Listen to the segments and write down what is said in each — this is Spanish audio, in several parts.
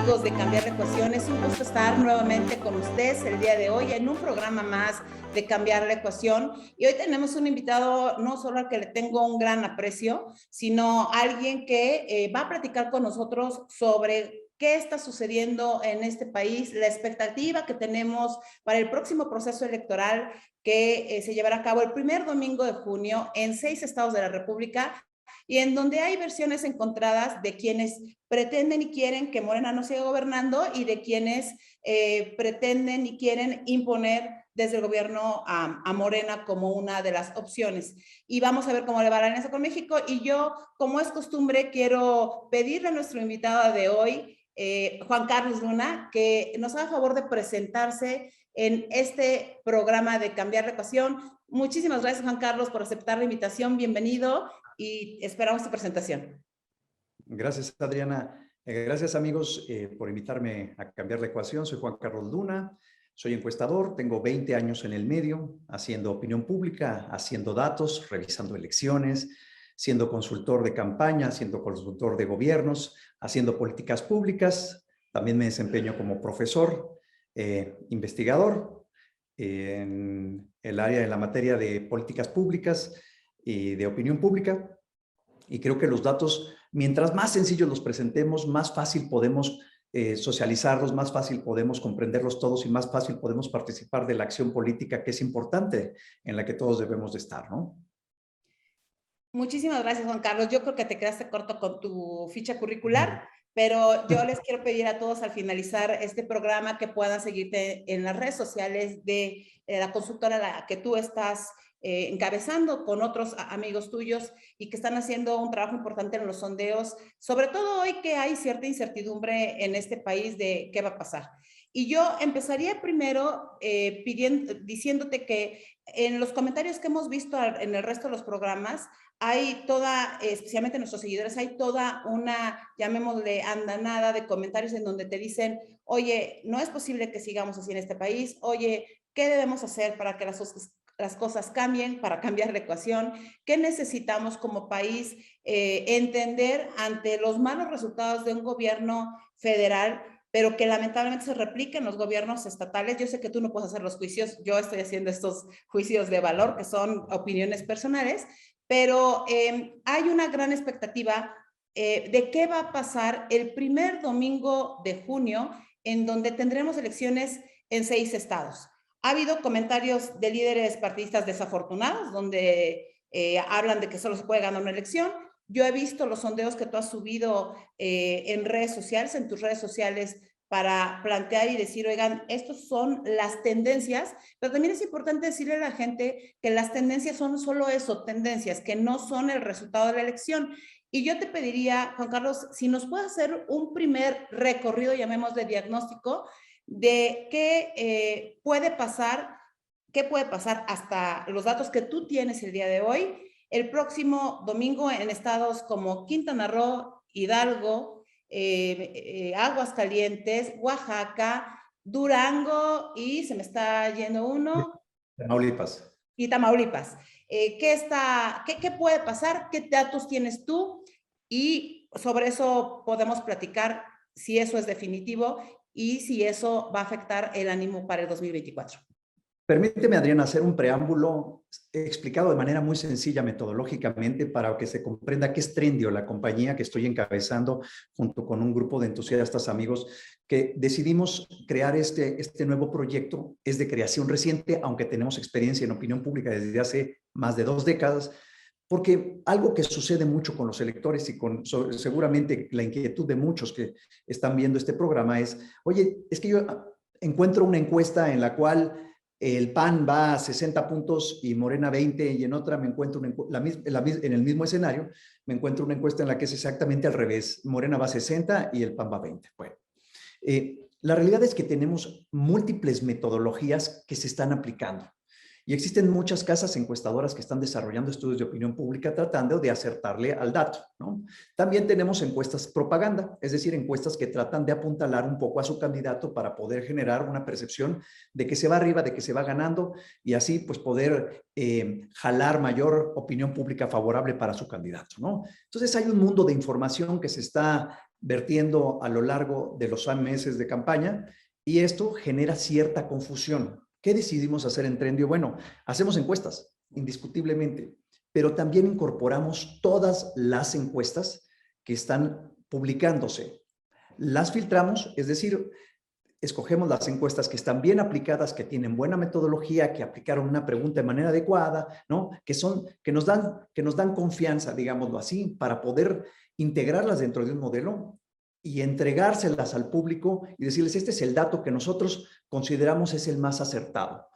amigos de Cambiar la Ecuación, es un gusto estar nuevamente con ustedes el día de hoy en un programa más de Cambiar la Ecuación. Y hoy tenemos un invitado, no solo al que le tengo un gran aprecio, sino alguien que va a platicar con nosotros sobre qué está sucediendo en este país, la expectativa que tenemos para el próximo proceso electoral que se llevará a cabo el primer domingo de junio en 6 estados de la República, y en donde hay versiones encontradas de quienes pretenden y quieren que Morena no siga gobernando y de quienes pretenden y quieren imponer desde el gobierno a Morena como una de las opciones. Y vamos a ver cómo le va la alianza con México. Y yo, como es costumbre, quiero pedirle a nuestro invitado de hoy, Juan Carlos Luna, que nos haga favor de presentarse en este programa de Cambiar la Ecuación. Muchísimas gracias, Juan Carlos, por aceptar la invitación. Bienvenido y esperamos tu presentación. Gracias, Adriana. Gracias, amigos, por invitarme a Cambiar la Ecuación. Soy Juan Carlos Luna, soy encuestador, tengo 20 años en el medio, haciendo opinión pública, haciendo datos, revisando elecciones, siendo consultor de campaña, siendo consultor de gobiernos, haciendo políticas públicas. También me desempeño como profesor, investigador en el área de la materia de políticas públicas y de opinión pública. Y creo que los datos, mientras más sencillos los presentemos, más fácil podemos socializarlos, más fácil podemos comprenderlos todos y más fácil podemos participar de la acción política, que es importante, en la que todos debemos de estar, ¿no? Muchísimas gracias, Juan Carlos. Yo creo que te quedaste corto con tu ficha curricular, pero yo les quiero pedir a todos al finalizar este programa que puedan seguirte en las redes sociales de la consultora a la que tú estás encabezando con otros amigos tuyos y que están haciendo un trabajo importante en los sondeos, sobre todo hoy que hay cierta incertidumbre en este país de qué va a pasar. Y yo empezaría primero diciéndote que en los comentarios que hemos visto en el resto de los programas, hay toda, especialmente nuestros seguidores, hay toda una, llamémosle, andanada de comentarios en donde te dicen, oye, no es posible que sigamos así en este país, oye, ¿qué debemos hacer para que las cosas cambien, para cambiar la ecuación? ¿Qué necesitamos como país entender ante los malos resultados de un gobierno federal, pero que lamentablemente se replica en los gobiernos estatales? Yo sé que tú no puedes hacer los juicios, yo estoy haciendo estos juicios de valor, que son opiniones personales, pero hay una gran expectativa de qué va a pasar el primer domingo de junio, en donde tendremos elecciones en 6 estados. Ha habido comentarios de líderes partidistas desafortunados, donde hablan de que solo se puede ganar una elección. Yo he visto los sondeos que tú has subido en redes sociales, en tus redes sociales, para plantear y decir, oigan, estas son las tendencias, pero también es importante decirle a la gente que las tendencias son solo eso, tendencias, que no son el resultado de la elección. Y yo te pediría, Juan Carlos, si nos puedes hacer un primer recorrido, llamemos de diagnóstico, de qué puede pasar hasta los datos que tú tienes el día de hoy, el próximo domingo en estados como Quintana Roo, Hidalgo, Aguascalientes, Oaxaca, Durango y se me está yendo uno. Tamaulipas. Y Tamaulipas. ¿Qué puede pasar? ¿Qué datos tienes tú? Y sobre eso podemos platicar si eso es definitivo y si eso va a afectar el ánimo para el 2024. Permíteme, Adriana, hacer un preámbulo explicado de manera muy sencilla metodológicamente para que se comprenda qué es Trendio, la compañía que estoy encabezando junto con un grupo de entusiastas amigos que decidimos crear este nuevo proyecto. Es de creación reciente, aunque tenemos experiencia en opinión pública desde hace más de 2 décadas, porque algo que sucede mucho con los electores y con seguramente la inquietud de muchos que están viendo este programa es, oye, es que yo encuentro una encuesta en la cual el PAN va a 60 puntos y Morena 20, y en otra me encuentro en el mismo escenario, me encuentro una encuesta en la que es exactamente al revés. Morena va a 60 y el PAN va a 20. Bueno, la realidad es que tenemos múltiples metodologías que se están aplicando. Y existen muchas casas encuestadoras que están desarrollando estudios de opinión pública tratando de acertarle al dato, ¿no? También tenemos encuestas propaganda, es decir, encuestas que tratan de apuntalar un poco a su candidato para poder generar una percepción de que se va arriba, de que se va ganando y así pues poder jalar mayor opinión pública favorable para su candidato, ¿no? Entonces hay un mundo de información que se está vertiendo a lo largo de los meses de campaña, y esto genera cierta confusión. ¿Qué decidimos hacer en Trendio? Bueno, hacemos encuestas, indiscutiblemente, pero también incorporamos todas las encuestas que están publicándose. Las filtramos, es decir, escogemos las encuestas que están bien aplicadas, que tienen buena metodología, que aplicaron una pregunta de manera adecuada, ¿no? Que nos dan confianza, digámoslo así, para poder integrarlas dentro de un modelo y entregárselas al público y decirles, este es el dato que nosotros consideramos es el más acertado.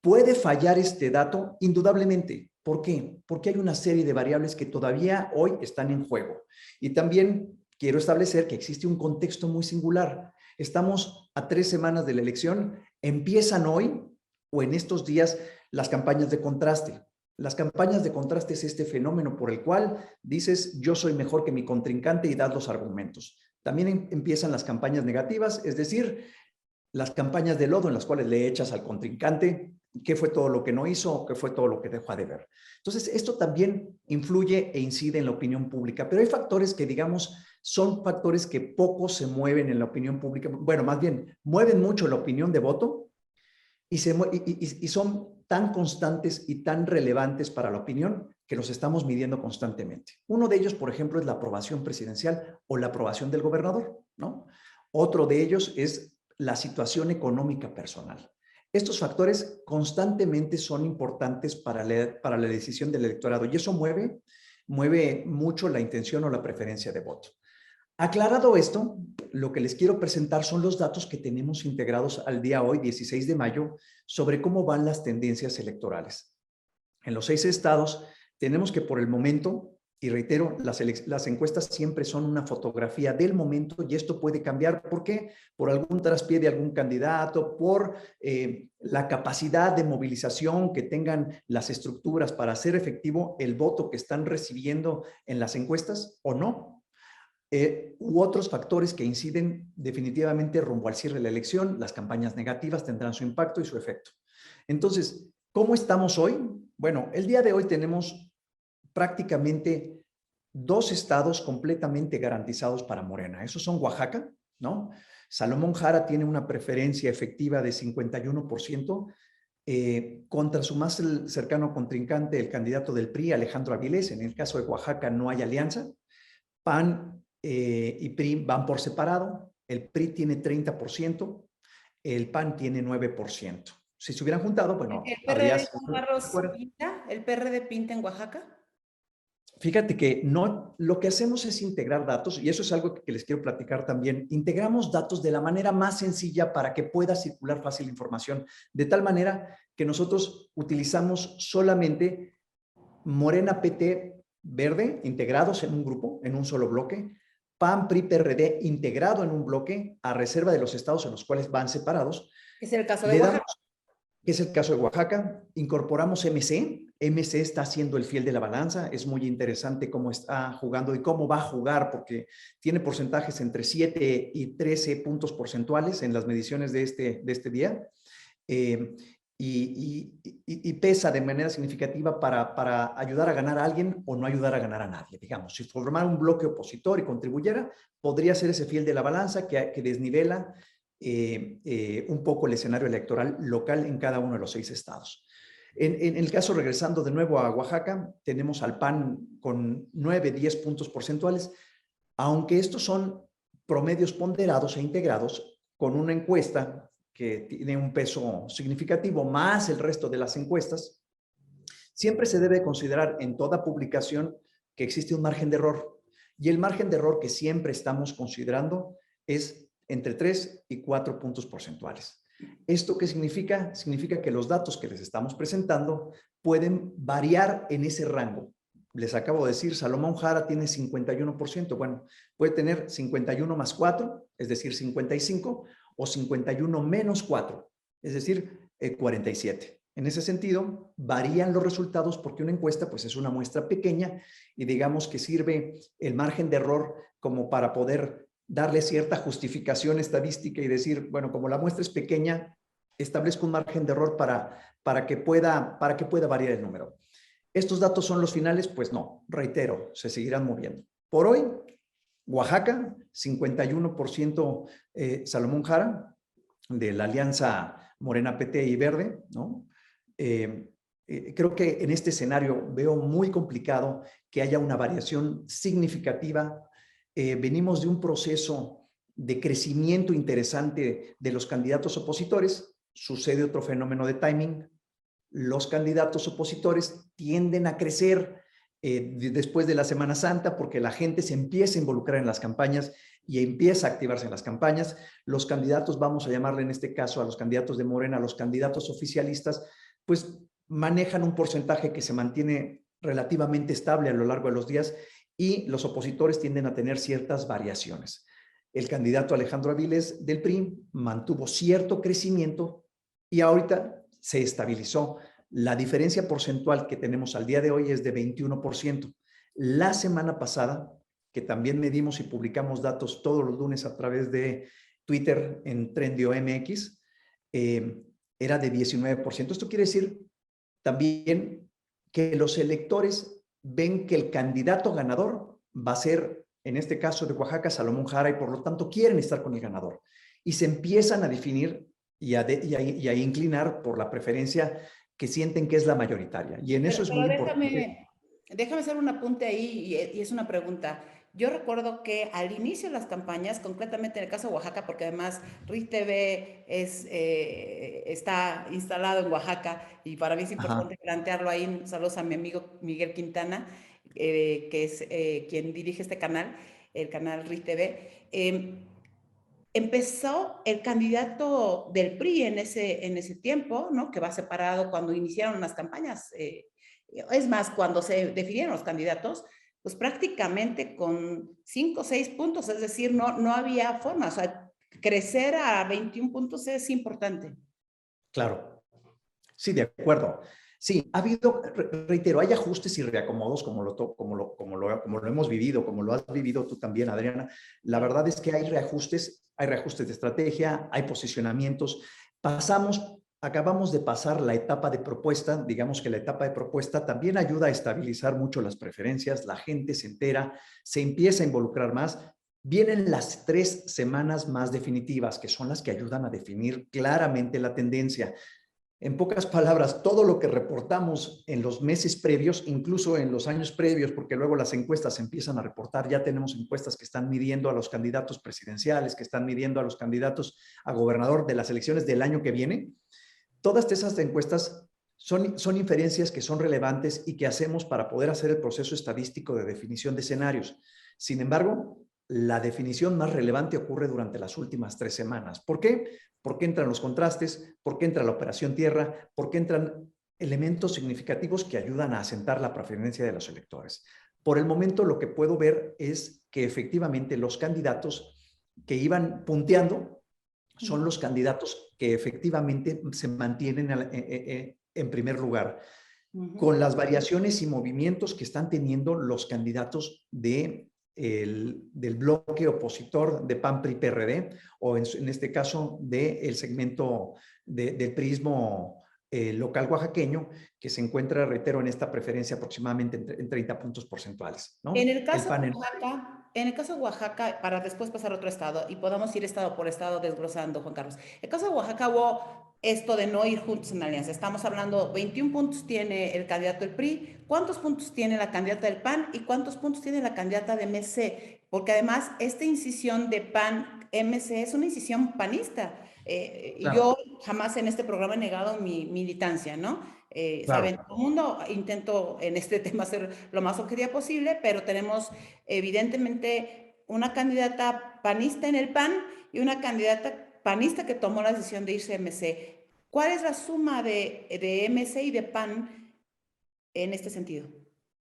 ¿Puede fallar este dato? Indudablemente. ¿Por qué? Porque hay una serie de variables que todavía hoy están en juego. Y también quiero establecer que existe un contexto muy singular. Estamos a 3 semanas de la elección. Empiezan hoy o en estos días las campañas de contraste. Las campañas de contraste es este fenómeno por el cual dices, yo soy mejor que mi contrincante y das los argumentos. También empiezan las campañas negativas, es decir, las campañas de lodo en las cuales le echas al contrincante qué fue todo lo que no hizo, qué fue todo lo que dejó de ver. Entonces, esto también influye e incide en la opinión pública, pero hay factores que, digamos, son factores que poco se mueven en la opinión pública. Bueno, más bien, mueven mucho la opinión de voto y son tan constantes y tan relevantes para la opinión que los estamos midiendo constantemente. Uno de ellos, por ejemplo, es la aprobación presidencial o la aprobación del gobernador, ¿no? Otro de ellos es la situación económica personal. Estos factores constantemente son importantes para la decisión del electorado y eso mueve mucho la intención o la preferencia de voto. Aclarado esto, lo que les quiero presentar son los datos que tenemos integrados al día hoy, 16 de mayo, sobre cómo van las tendencias electorales. En los 6 estados tenemos que por el momento, y reitero, las encuestas siempre son una fotografía del momento y esto puede cambiar. ¿Por qué? Por algún traspié de algún candidato, por la capacidad de movilización que tengan las estructuras para hacer efectivo el voto que están recibiendo en las encuestas o no. U otros factores que inciden definitivamente rumbo al cierre de la elección. Las campañas negativas tendrán su impacto y su efecto. Entonces, ¿cómo estamos hoy? Bueno, el día de hoy tenemos prácticamente 2 estados completamente garantizados para Morena. Esos son Oaxaca, ¿no? Salomón Jara tiene una preferencia efectiva de 51%, contra su más cercano contrincante, el candidato del PRI, Alejandro Avilés. En el caso de Oaxaca no hay alianza. PAN y PRI van por separado. El PRI tiene 30%, el PAN tiene 9%. Si se hubieran juntado, bueno, ¿El habría... PRD, Juan Carlos, pinta? ¿El PRD pinta en Oaxaca? Fíjate que no, lo que hacemos es integrar datos, y eso es algo que les quiero platicar también. Integramos datos de la manera más sencilla para que pueda circular fácil información, de tal manera que nosotros utilizamos solamente Morena, PT, Verde integrados en un grupo, en un solo bloque, PAN, PRI, PRD integrado en un bloque a reserva de los estados en los cuales van separados. Es el caso de Oaxaca. Que es el caso de Oaxaca. Incorporamos MC. MC está siendo el fiel de la balanza. Es muy interesante cómo está jugando y cómo va a jugar, porque tiene porcentajes entre 7 y 13 puntos porcentuales en las mediciones de este día. Y pesa de manera significativa para ayudar a ganar a alguien o no ayudar a ganar a nadie. Digamos, si formara un bloque opositor y contribuyera, podría ser ese fiel de la balanza que desnivela un poco el escenario electoral local en cada uno de los 6 estados. En el caso, regresando de nuevo a Oaxaca, tenemos al PAN con 9, 10 puntos porcentuales, aunque estos son promedios ponderados e integrados con una encuesta que tiene un peso significativo más el resto de las encuestas. Siempre se debe considerar en toda publicación que existe un margen de error, y el margen de error que siempre estamos considerando es entre 3 y 4 puntos porcentuales. ¿Esto qué significa? Significa que los datos que les estamos presentando pueden variar en ese rango. Les acabo de decir, Salomón Jara tiene 51%. Bueno, puede tener 51 más 4, es decir, 55, o 51 menos 4, es decir, 47. En ese sentido, varían los resultados porque una encuesta pues, es una muestra pequeña y digamos que sirve el margen de error como para poder darle cierta justificación estadística y decir, bueno, como la muestra es pequeña, establezco un margen de error para que pueda variar el número. ¿Estos datos son los finales? Pues no, reitero, se seguirán moviendo. Por hoy, Oaxaca, 51% Salomón Jara, de la alianza Morena, PT y Verde, ¿no? Creo que en este escenario veo muy complicado que haya una variación significativa. Venimos de un proceso de crecimiento interesante de los candidatos opositores. Sucede otro fenómeno de timing. Los candidatos opositores tienden a crecer después de la Semana Santa porque la gente se empieza a involucrar en las campañas y empieza a activarse en las campañas. Los candidatos, vamos a llamarle en este caso a los candidatos de Morena, a los candidatos oficialistas, pues manejan un porcentaje que se mantiene relativamente estable a lo largo de los días y los opositores tienden a tener ciertas variaciones. El candidato Alejandro Avilés del PRI mantuvo cierto crecimiento y ahorita se estabilizó. La diferencia porcentual que tenemos al día de hoy es de 21%. La semana pasada, que también medimos y publicamos datos todos los lunes a través de Twitter en Trendio MX, era de 19%. Esto quiere decir también que los electores ven que el candidato ganador va a ser, en este caso de Oaxaca, Salomón Jara, y por lo tanto quieren estar con el ganador. Y se empiezan a definir y a inclinar por la preferencia que sienten que es la mayoritaria. Y en eso es muy importante. Déjame hacer un apunte ahí y es una pregunta. Yo recuerdo que al inicio de las campañas, concretamente en el caso de Oaxaca, porque además RIT TV está instalado en Oaxaca y para mí es importante plantearlo ahí. Saludos a mi amigo Miguel Quintana, que es quien dirige este canal, el canal RIT TV. Empezó el candidato del PRI en ese tiempo, ¿no? Que va separado cuando iniciaron las campañas. Es más, cuando se definieron los candidatos, pues prácticamente con 5 o 6 puntos, es decir, no había forma. O sea, crecer a 21 puntos es importante. Claro, sí, de acuerdo. Sí, ha habido, reitero, hay ajustes y reacomodos como lo hemos vivido, como lo has vivido tú también, Adriana. La verdad es que hay reajustes de estrategia, hay posicionamientos. Acabamos de pasar la etapa de propuesta. Digamos que la etapa de propuesta también ayuda a estabilizar mucho las preferencias, la gente se entera, se empieza a involucrar más. Vienen las 3 semanas más definitivas, que son las que ayudan a definir claramente la tendencia. En pocas palabras, todo lo que reportamos en los meses previos, incluso en los años previos, porque luego las encuestas se empiezan a reportar, ya tenemos encuestas que están midiendo a los candidatos presidenciales, que están midiendo a los candidatos a gobernador de las elecciones del año que viene. Todas esas encuestas son inferencias que son relevantes y que hacemos para poder hacer el proceso estadístico de definición de escenarios. Sin embargo, la definición más relevante ocurre durante las últimas 3 semanas. ¿Por qué? Porque entran los contrastes, porque entra la operación tierra, porque entran elementos significativos que ayudan a asentar la preferencia de los electores. Por el momento, lo que puedo ver es que efectivamente los candidatos que iban punteando son los candidatos que efectivamente se mantienen en primer lugar, con las variaciones y movimientos que están teniendo los candidatos del bloque opositor de PAN, PRI, PRD, o en este caso del segmento del prismo local oaxaqueño, que se encuentra, reitero, en esta preferencia aproximadamente en 30 puntos porcentuales, ¿no? En el caso de Oaxaca, para después pasar a otro estado, y podamos ir estado por estado desglosando, Juan Carlos. En el caso de Oaxaca hubo esto de no ir juntos en alianza. Estamos hablando, 21 puntos tiene el candidato del PRI, ¿cuántos puntos tiene la candidata del PAN y cuántos puntos tiene la candidata de MC? Porque además, esta incisión de PAN-MC es una incisión panista. Y yo jamás en este programa he negado mi militancia, ¿no? Saben, todo el mundo intento en este tema ser lo más objetiva posible, pero tenemos evidentemente una candidata panista en el PAN y una candidata panista que tomó la decisión de irse a MC. ¿Cuál es la suma de MC y de PAN en este sentido?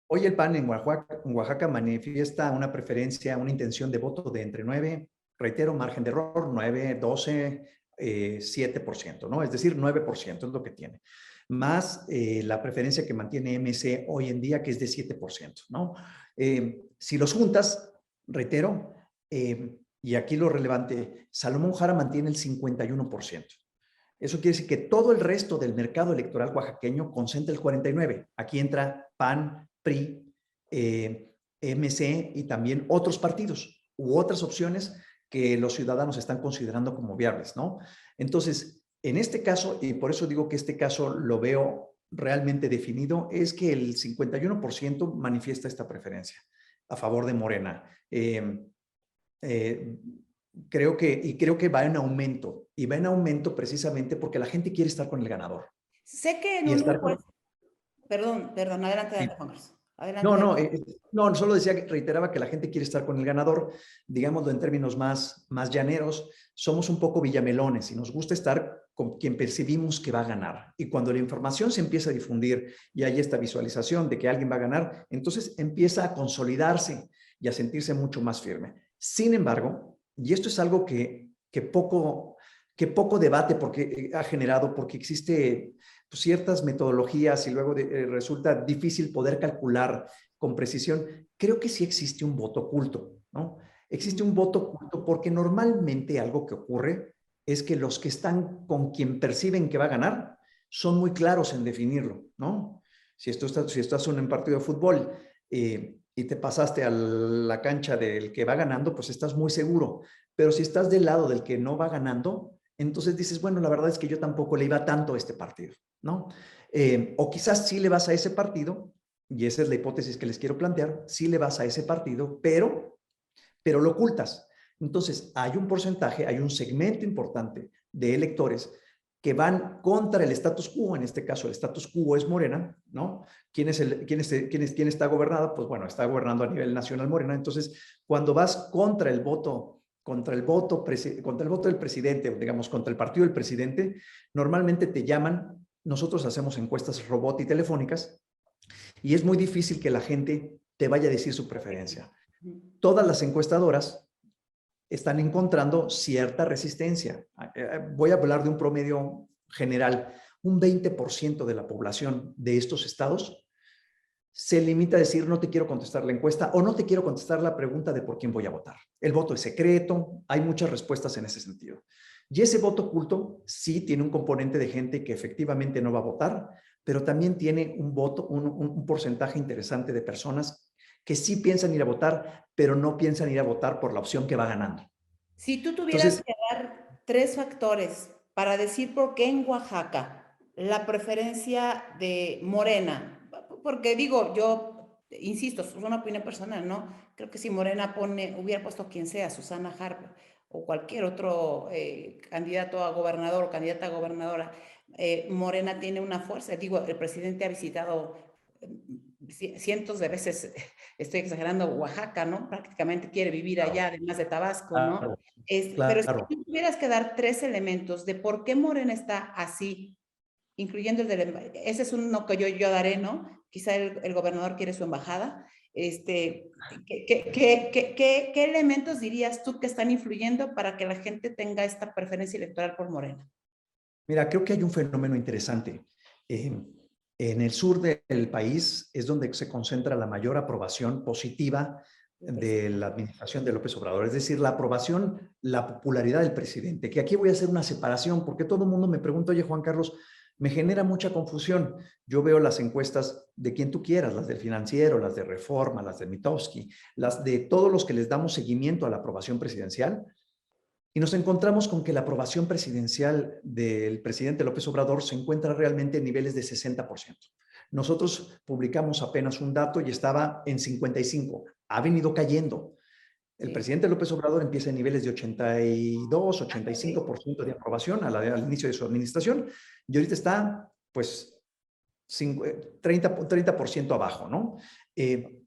Hoy el PAN en Oaxaca manifiesta una preferencia, una intención de voto de entre 9, reitero, margen de error, 9, 12, 7%, ¿no? Es decir, 9% es lo que tiene. Más la preferencia que mantiene MC hoy en día, que es de 7%, ¿no? Si los juntas, reitero, y aquí lo relevante, Salomón Jara mantiene el 51%. Eso quiere decir que todo el resto del mercado electoral oaxaqueño concentra el 49%. Aquí entra PAN, PRI, MC y también otros partidos. u otras opciones que los ciudadanos están considerando como viables, ¿no? Entonces, en este caso, y por eso digo que este caso lo veo realmente definido, es que el 51% manifiesta esta preferencia a favor de Morena. Eh, creo que va en aumento, y va en aumento precisamente porque la gente quiere estar con el ganador. Sé que en Y un estar con... encuesta, perdón, adelante, Juan Carlos. Adelante, No, no, adelante. no, solo decía, reiteraba que la gente quiere estar con el ganador, digámoslo en términos más llaneros, somos un poco villamelones y nos gusta estar con quien percibimos que va a ganar. Y cuando la información se empieza a difundir y hay esta visualización de que alguien va a ganar, entonces empieza a consolidarse y a sentirse mucho más firme. Sin embargo, y esto es algo que poco debate porque ha generado, porque existe pues, ciertas metodologías y luego resulta difícil poder calcular con precisión. Creo que sí existe un voto oculto, ¿no? Existe un voto oculto porque normalmente algo que ocurre es que los que están con quien perciben que va a ganar son muy claros en definirlo, ¿no? Si estás en un partido de fútbol y te pasaste a la cancha del que va ganando, pues estás muy seguro. Pero si estás del lado del que no va ganando, entonces dices, bueno, la verdad es que yo tampoco le iba tanto a este partido, ¿no? O quizás sí le vas a ese partido, y esa es la hipótesis que les quiero plantear, sí le vas a ese partido, pero lo ocultas. Entonces, hay un porcentaje, hay un segmento importante de electores que van contra el status quo, en este caso el status quo es Morena, ¿no? ¿Quién está gobernada? Pues bueno, está gobernando a nivel nacional Morena. Entonces, cuando vas contra el voto del presidente, digamos, contra el partido del presidente, normalmente te llaman, nosotros hacemos encuestas robot y telefónicas, y es muy difícil que la gente te vaya a decir su preferencia. Todas las encuestadoras están encontrando cierta resistencia. Voy a hablar de un promedio general. Un 20% de la población de estos estados se limita a decir no te quiero contestar la encuesta o no te quiero contestar la pregunta de por quién voy a votar. El voto es secreto, hay muchas respuestas en ese sentido. Y ese voto oculto sí tiene un componente de gente que efectivamente no va a votar, pero también tiene un porcentaje interesante de personas que sí piensan ir a votar, pero no piensan ir a votar por la opción que va ganando. Si tú tuvieras Entonces, que dar 3 factores para decir por qué en Oaxaca la preferencia de Morena, porque digo, yo insisto, es una opinión personal, ¿no? Creo que si Morena hubiera puesto quien sea, Susana Harp o cualquier otro candidato a gobernador o candidata a gobernadora, Morena tiene una fuerza. Digo, el presidente ha visitado cientos de veces, estoy exagerando, Oaxaca, ¿no? Prácticamente quiere vivir claro, allá, además de Tabasco, ¿no? claro, Pero si claro. tú tuvieras que dar 3 elementos de por qué Morena está así, incluyendo ese es uno que yo daré, ¿no? Quizá el gobernador quiere su embajada. ¿Qué elementos dirías tú que están influyendo para que la gente tenga esta preferencia electoral por Morena? Mira, creo que hay un fenómeno interesante. En el sur del país es donde se concentra la mayor aprobación positiva de la administración de López Obrador, es decir, la aprobación, la popularidad del presidente, que aquí voy a hacer una separación, porque todo el mundo me pregunta, oye, Juan Carlos, me genera mucha confusión. Yo veo las encuestas de quien tú quieras, las del Financiero, las de Reforma, las de Mitofsky, las de todos los que les damos seguimiento a la aprobación presidencial, y nos encontramos con que la aprobación presidencial del presidente López Obrador se encuentra realmente en niveles de 60%. Nosotros publicamos apenas un dato y estaba en 55%. Ha venido cayendo. El Sí. presidente López Obrador empieza en niveles de 82, 85% de aprobación al inicio de su administración y ahorita está pues 30% abajo, ¿no?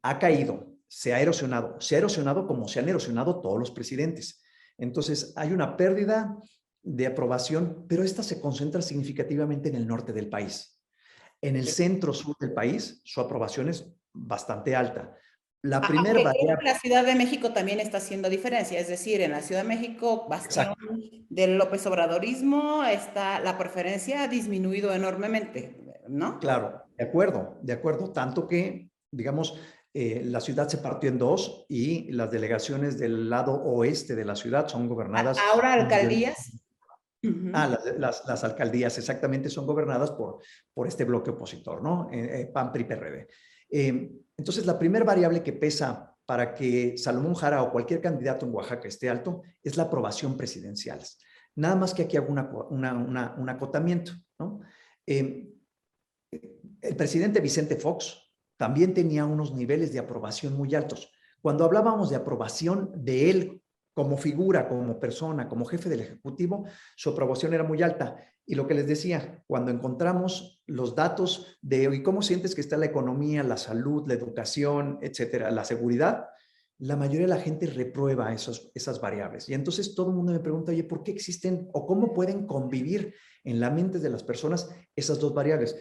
Ha caído, se ha erosionado como se han erosionado todos los presidentes. Entonces, hay una pérdida de aprobación, pero esta se concentra significativamente en el norte del país. En el centro-sur del país, su aprobación es bastante alta. La primera Aunque creo que variable... la Ciudad de México también está haciendo diferencia, es decir, en la Ciudad de México, bastión Exacto. del López Obradorismo, la preferencia ha disminuido enormemente, ¿no? Claro, de acuerdo, tanto que, digamos, la ciudad se partió en dos y las delegaciones del lado oeste de la ciudad son gobernadas Ahora a nivel... alcaldías. Ujú. Las alcaldías exactamente son gobernadas por este bloque opositor, ¿no? PAN, PRI, PRD. Entonces, la primera variable que pesa para que Salomón Jara o cualquier candidato en Oaxaca esté alto es la aprobación presidencial. Nada más que aquí hago un acotamiento, ¿no? El presidente Vicente Fox también tenía unos niveles de aprobación muy altos. Cuando hablábamos de aprobación de él como figura, como persona, como jefe del Ejecutivo, su aprobación era muy alta. Y lo que les decía, cuando encontramos los datos de ¿y cómo sientes que está la economía, la salud, la educación, etcétera, la seguridad? La mayoría de la gente reprueba esas variables. Y entonces todo el mundo me pregunta, oye, ¿por qué existen o cómo pueden convivir en la mente de las personas esas dos variables?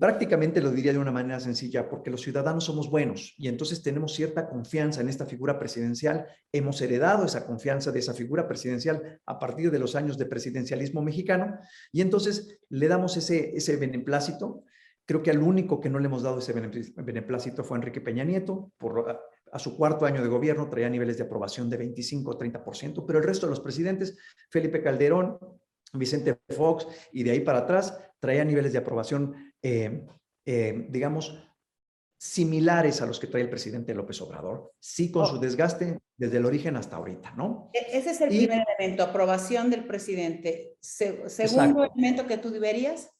Prácticamente lo diría de una manera sencilla, porque los ciudadanos somos buenos y entonces tenemos cierta confianza en esta figura presidencial. Hemos heredado esa confianza de esa figura presidencial a partir de los años de presidencialismo mexicano y entonces le damos ese beneplácito. Creo que al único que no le hemos dado ese beneplácito fue Enrique Peña Nieto. A su cuarto año de gobierno traía niveles de aprobación de 25 o 30%, pero el resto de los presidentes, Felipe Calderón, Vicente Fox y de ahí para atrás, traía niveles de aprobación, digamos, similares a los que trae el presidente López Obrador, sí con su desgaste desde el origen hasta ahorita, ¿no? Ese es el primer elemento, aprobación del presidente. Segundo elemento que tú dirías.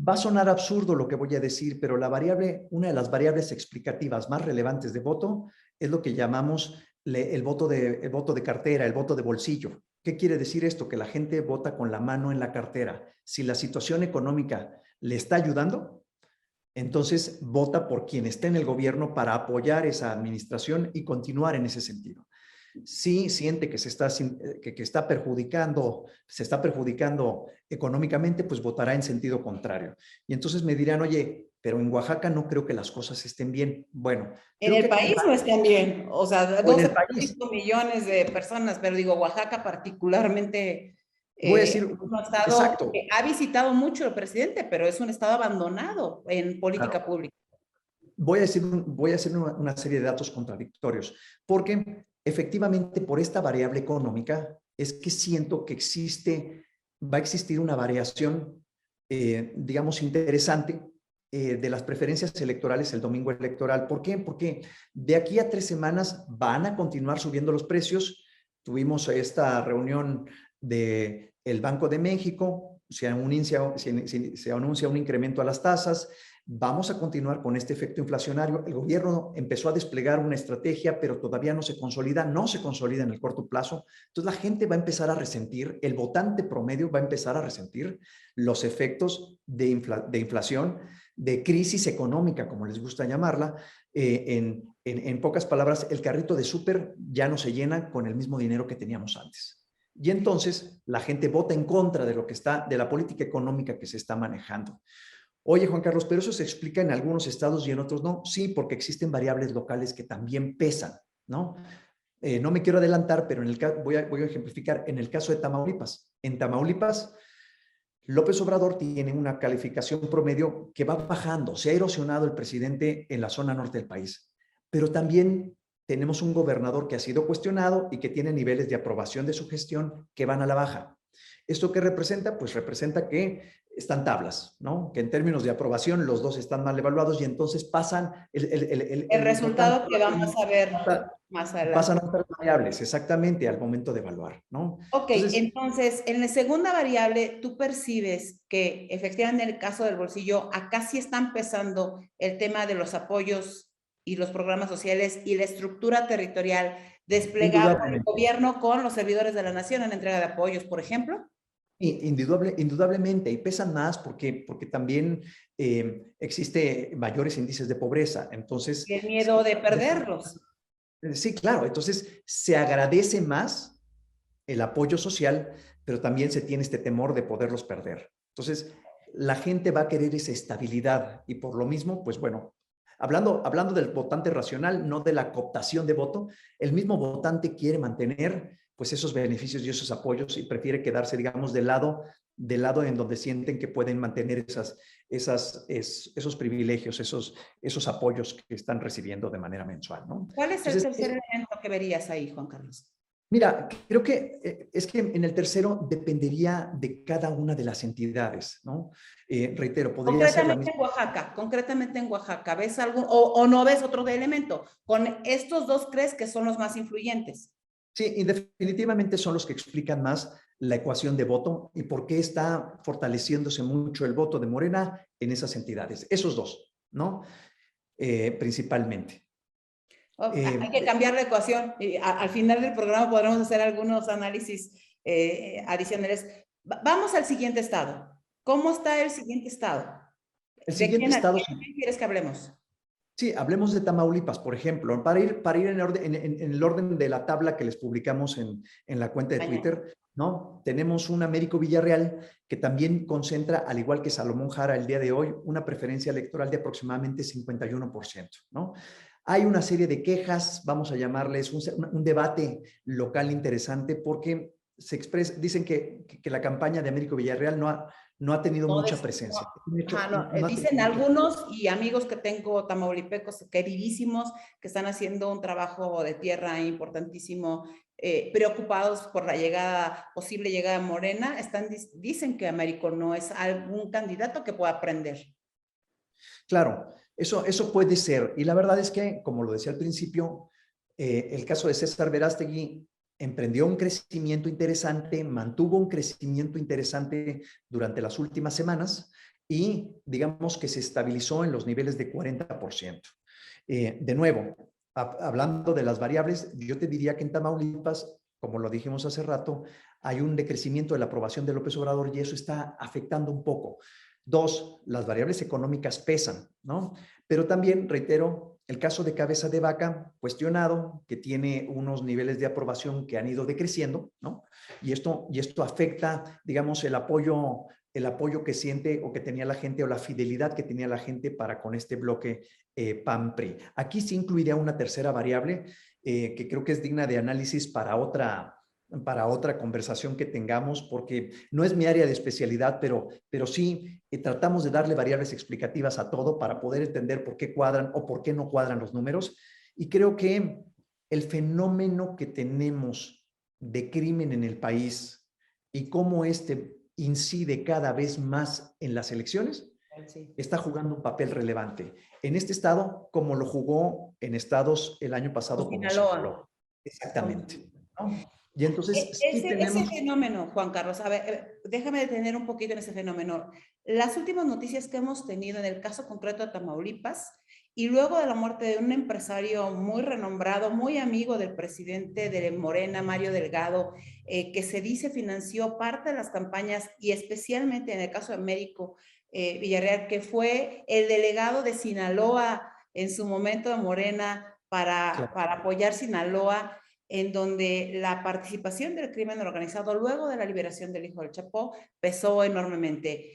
Va a sonar absurdo lo que voy a decir, pero una de las variables explicativas más relevantes de voto es lo que llamamos el voto de cartera, el voto de bolsillo. ¿Qué quiere decir esto? Que la gente vota con la mano en la cartera. Si la situación económica le está ayudando, entonces vota por quien esté en el gobierno para apoyar esa administración y continuar en ese sentido. Si siente que se está perjudicando económicamente, pues votará en sentido contrario. Y entonces me dirán, oye, pero en Oaxaca no creo que las cosas estén bien. Bueno. En el país no están bien, o sea, 12.5 millones de personas, pero digo, Oaxaca particularmente voy a decir, un estado que ha visitado mucho el presidente, pero es un estado abandonado en política pública. Voy a decir una serie de datos contradictorios, porque efectivamente por esta variable económica es que siento que va a existir una variación, digamos, interesante de las preferencias electorales el domingo electoral. ¿Por qué? Porque de aquí a 3 semanas van a continuar subiendo los precios. Tuvimos esta reunión del Banco de México, se anuncia un incremento a las tasas. Vamos a continuar con este efecto inflacionario. El gobierno empezó a desplegar una estrategia, pero todavía no se consolida en el corto plazo. Entonces la gente va a empezar a resentir, el votante promedio va a empezar a resentir los efectos de inflación, de crisis económica, como les gusta llamarla. En pocas palabras, el carrito de súper ya no se llena con el mismo dinero que teníamos antes. Y entonces la gente vota en contra de la política económica que se está manejando. Oye, Juan Carlos, pero eso se explica en algunos estados y en otros no. Sí, porque existen variables locales que también pesan, ¿no? No me quiero adelantar, pero voy a ejemplificar en el caso de Tamaulipas. En Tamaulipas, López Obrador tiene una calificación promedio que va bajando. Se ha erosionado el presidente en la zona norte del país, pero también tenemos un gobernador que ha sido cuestionado y que tiene niveles de aprobación de su gestión que van a la baja. ¿Esto qué representa? Pues representa que están tablas, ¿no? Que en términos de aprobación los dos están mal evaluados y entonces pasan el resultado que vamos a ver más adelante. Pasan a otras variables, exactamente, al momento de evaluar, ¿no? Ok, entonces, en la segunda variable, tú percibes que efectivamente en el caso del bolsillo, acá sí está empezando el tema de los apoyos y los programas sociales y la estructura territorial desplegada por el gobierno con los servidores de la nación en entrega de apoyos, por ejemplo. Indudablemente, y pesan más porque también existe mayores índices de pobreza. Entonces, el miedo de perderlos. Sí, claro. Entonces, se agradece más el apoyo social, pero también se tiene este temor de poderlos perder. Entonces, la gente va a querer esa estabilidad y por lo mismo, pues bueno, hablando del votante racional, no de la cooptación de voto, el mismo votante quiere mantener pues esos beneficios y esos apoyos y prefiere quedarse, digamos, del lado en donde sienten que pueden mantener esos privilegios, esos apoyos que están recibiendo de manera mensual, ¿no? ¿Cuál es el tercer elemento que verías ahí, Juan Carlos? Mira, creo que es que en el tercero dependería de cada una de las entidades, ¿no? Reitero, podría ser la misma. Concretamente en Oaxaca, ¿ves algo o no ves otro de elemento? Con estos dos crees que son los más influyentes. Sí, y definitivamente son los que explican más la ecuación de voto y por qué está fortaleciéndose mucho el voto de Morena en esas entidades. Esos dos, ¿no? Principalmente. Hay que cambiar la ecuación. Y al final del programa podremos hacer algunos análisis adicionales. Vamos al siguiente estado. ¿Cómo está el siguiente estado? El ¿De siguiente quién, estado, quién quieres que hablemos? sí, hablemos de Tamaulipas, por ejemplo, para ir en el orden de la tabla que les publicamos en la cuenta de Mañana. Twitter, ¿no? Tenemos un Américo Villarreal que también concentra, al igual que Salomón Jara el día de hoy, una preferencia electoral de aproximadamente 51%, ¿no? Hay una serie de quejas, vamos a llamarles un debate local interesante porque dicen que la campaña de Américo Villarreal no ha tenido No, mucha presencia. dicen algunos y amigos que tengo tamaulipecos queridísimos que están haciendo un trabajo de tierra importantísimo, preocupados por la posible llegada de Morena, dicen que Américo no es algún candidato que pueda aprender. Claro, eso puede ser. Y la verdad es que, como lo decía al principio, el caso de César Verástegui emprendió un crecimiento interesante, mantuvo un crecimiento interesante durante las últimas semanas y digamos que se estabilizó en los niveles de 40%. De nuevo, hablando de las variables, yo te diría que en Tamaulipas, como lo dijimos hace rato, hay un decrecimiento de la aprobación de López Obrador y eso está afectando un poco. Dos, las variables económicas pesan, ¿no? Pero también, reitero, el caso de Cabeza de Vaca, cuestionado, que tiene unos niveles de aprobación que han ido decreciendo, ¿no? Y esto afecta, digamos, el apoyo que siente o que tenía la gente o la fidelidad que tenía la gente para con este bloque PAN-PRI. Aquí sí incluiría una tercera variable que creo que es digna de análisis para otra conversación que tengamos, porque no es mi área de especialidad, pero sí tratamos de darle variables explicativas a todo para poder entender por qué cuadran o por qué no cuadran los números. Y creo que el fenómeno que tenemos de crimen en el país y cómo este incide cada vez más en las elecciones, sí, está jugando un papel relevante. En este estado, como lo jugó en estados el año pasado como Sinaloa. Exactamente. ¿No? Y entonces sí Ese tenemos... fenómeno, Juan Carlos, a ver, déjame detener un poquito en ese fenómeno. Las últimas noticias que hemos tenido en el caso concreto de Tamaulipas y luego de la muerte de un empresario muy renombrado, muy amigo del presidente de Morena, Mario Delgado, que se dice financió parte de las campañas y especialmente en el caso de Américo Villarreal, que fue el delegado de Sinaloa en su momento de Morena para apoyar Sinaloa, en donde la participación del crimen organizado luego de la liberación del hijo del Chapo pesó enormemente.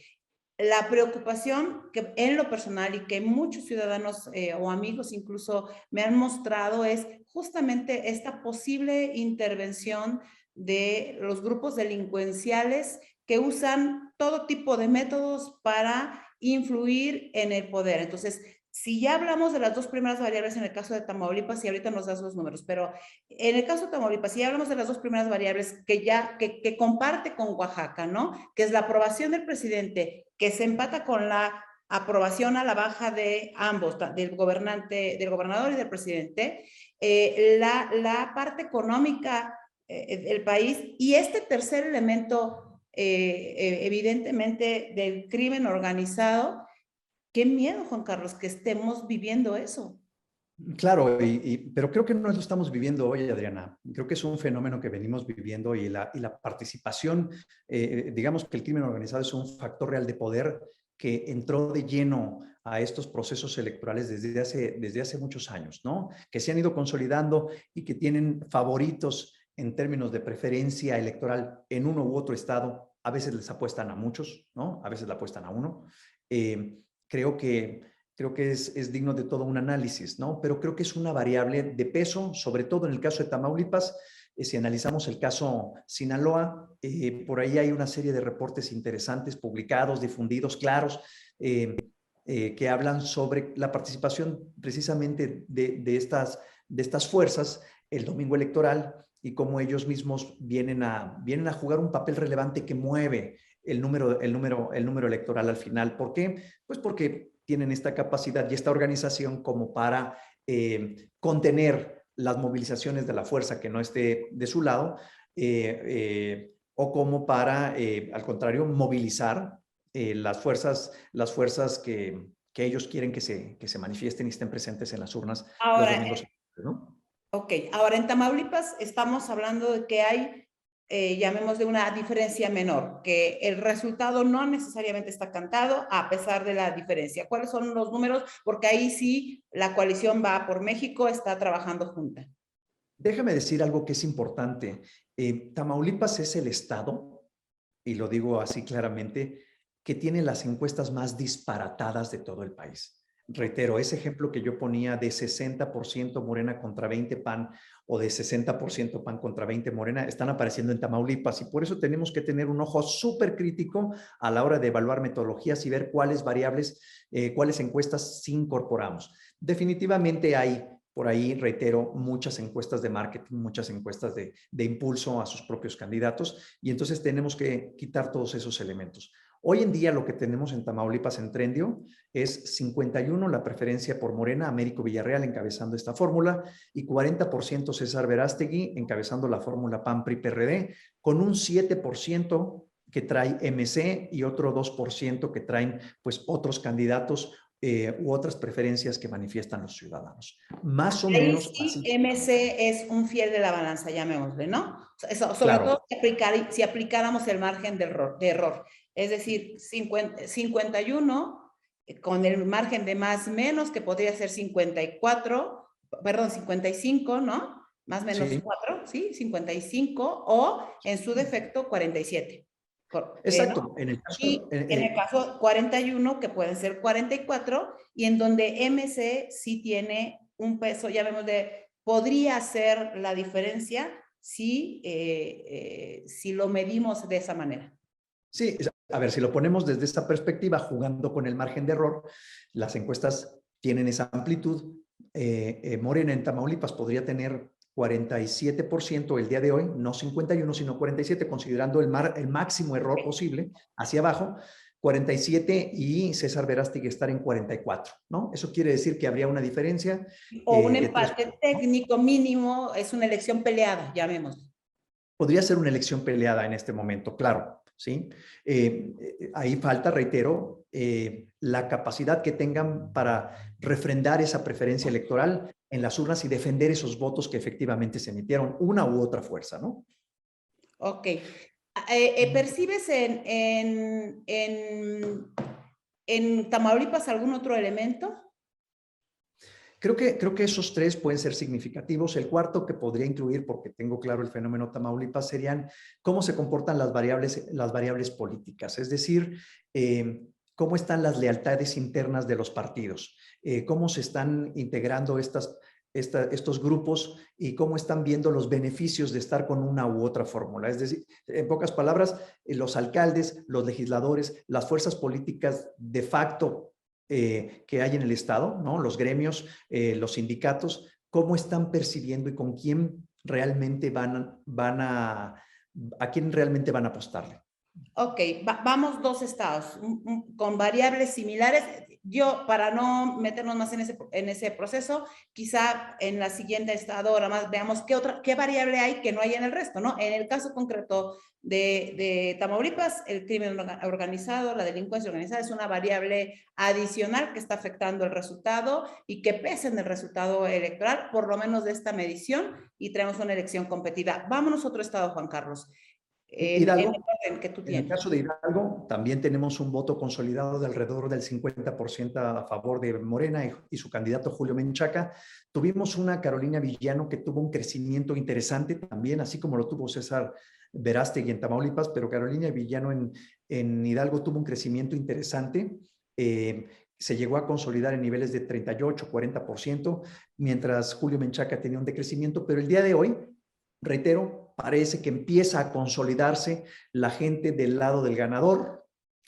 La preocupación que en lo personal y que muchos ciudadanos o amigos incluso me han mostrado es justamente esta posible intervención de los grupos delincuenciales que usan todo tipo de métodos para influir en el poder. Entonces, si ya hablamos de las dos primeras variables en el caso de Tamaulipas, y ahorita nos das los números, pero en el caso de Tamaulipas, si ya hablamos de las dos primeras variables que comparte con Oaxaca, ¿no? Que es la aprobación del presidente, que se empata con la aprobación a la baja de ambos, del gobernador y del presidente, la parte económica del país y este tercer elemento, evidentemente, del crimen organizado. Qué miedo, Juan Carlos, que estemos viviendo eso. Claro, pero creo que no lo estamos viviendo hoy, Adriana. Creo que es un fenómeno que venimos viviendo y la participación, digamos que el crimen organizado es un factor real de poder que entró de lleno a estos procesos electorales desde hace muchos años, ¿no? Que se han ido consolidando y que tienen favoritos en términos de preferencia electoral en uno u otro estado. A veces les apuestan a muchos, ¿no? A veces le apuestan a uno. Creo que es digno de todo un análisis, ¿no? Pero creo que es una variable de peso, sobre todo en el caso de Tamaulipas. Si analizamos el caso Sinaloa, por ahí hay una serie de reportes interesantes, publicados, difundidos, claros, que hablan sobre la participación precisamente de estas fuerzas el domingo electoral y cómo ellos mismos vienen a jugar un papel relevante que mueve el número electoral al final. ¿Por qué? Pues porque tienen esta capacidad y esta organización como para contener las movilizaciones de la fuerza que no esté de su lado, o como para, al contrario, movilizar las fuerzas que ellos quieren que se manifiesten y estén presentes en las urnas los Ahora, domingos, ¿no? ok, ahora en Tamaulipas estamos hablando de que hay, llamémosle una diferencia menor, que el resultado no necesariamente está cantado a pesar de la diferencia. ¿Cuáles son los números? Porque ahí sí la coalición Va por México está trabajando junta. Déjame decir algo que es importante. Tamaulipas es el estado, y lo digo así claramente, que tiene las encuestas más disparatadas de todo el país. Reitero, ese ejemplo que yo ponía de 60% Morena contra 20 PAN o de 60% PAN contra 20 Morena, están apareciendo en Tamaulipas, y por eso tenemos que tener un ojo súper crítico a la hora de evaluar metodologías y ver cuáles variables, cuáles encuestas sí incorporamos. Definitivamente hay por ahí, reitero, muchas encuestas de marketing, muchas encuestas de impulso a sus propios candidatos, y entonces tenemos que quitar todos esos elementos. Hoy en día lo que tenemos en Tamaulipas en Trendio es 51 la preferencia por Morena, Américo Villarreal encabezando esta fórmula, y 40% César Verástegui encabezando la fórmula PAN-PRI-PRD, con un 7% que trae MC y otro 2% que traen pues otros candidatos u otras preferencias que manifiestan los ciudadanos. Más o Ahí menos sí, así. MC es un fiel de la balanza, llamémosle, ¿no? Eso, sobre Claro. todo si aplicáramos el margen de error. Es decir, 51 con el margen de más menos, que podría ser 54, perdón, 55, ¿no? Más menos Sí, 4, ¿sí? 55, o en su defecto 47. ¿No? exacto. En el caso, Y en el caso 41, que pueden ser 44, y en donde MC sí tiene un peso, ya vemos de, podría ser la diferencia si lo medimos de esa manera. sí, a ver, si lo ponemos desde esta perspectiva, jugando con el margen de error, las encuestas tienen esa amplitud. Morena en Tamaulipas podría tener 47% el día de hoy, no 51, sino 47, considerando el máximo error posible hacia abajo, 47, y César Verástegui estar en 44, ¿no? Eso quiere decir que habría una diferencia O un de 3 empate puntos, ¿no? técnico mínimo, es una elección peleada, llamémoslo. Podría ser una elección peleada en este momento, claro, ¿sí? Ahí falta, reitero, la capacidad que tengan para refrendar esa preferencia electoral en las urnas y defender esos votos que efectivamente se emitieron, una u otra fuerza, ¿no? Ok. ¿Percibes en Tamaulipas algún otro elemento? Creo que esos tres pueden ser significativos. El cuarto que podría incluir, porque tengo claro el fenómeno Tamaulipas, serían cómo se comportan las variables políticas, es decir, cómo están las lealtades internas de los partidos, cómo se están integrando estos grupos y cómo están viendo los beneficios de estar con una u otra fórmula. Es decir, en pocas palabras, los alcaldes, los legisladores, las fuerzas políticas de facto que hay en el Estado, ¿no? Los gremios, los sindicatos, cómo están percibiendo y con quién realmente a quién realmente van a apostarle. Ok, vamos dos estados con variables similares. Yo, para no meternos más en ese proceso, quizá en la siguiente estado, ahora más veamos qué variable hay que no hay en el resto, ¿no? En el caso concreto de Tamaulipas, el crimen organizado, la delincuencia organizada es una variable adicional que está afectando el resultado y que pesa en el resultado electoral, por lo menos de esta medición, y tenemos una elección competida. Vámonos a otro estado, Juan Carlos. En el Hidalgo, orden que tú en el tienes. caso de Hidalgo, también tenemos un voto consolidado de alrededor del 50% a favor de Morena y su candidato Julio Menchaca. Tuvimos una Carolina Villano que tuvo un crecimiento interesante también, así como lo tuvo César Verástegui en Tamaulipas, pero Carolina Villano en Hidalgo tuvo un crecimiento interesante. Se llegó a consolidar en niveles de 38, 40%, mientras Julio Menchaca tenía un decrecimiento, pero el día de hoy, reitero, parece que empieza a consolidarse la gente del lado del ganador,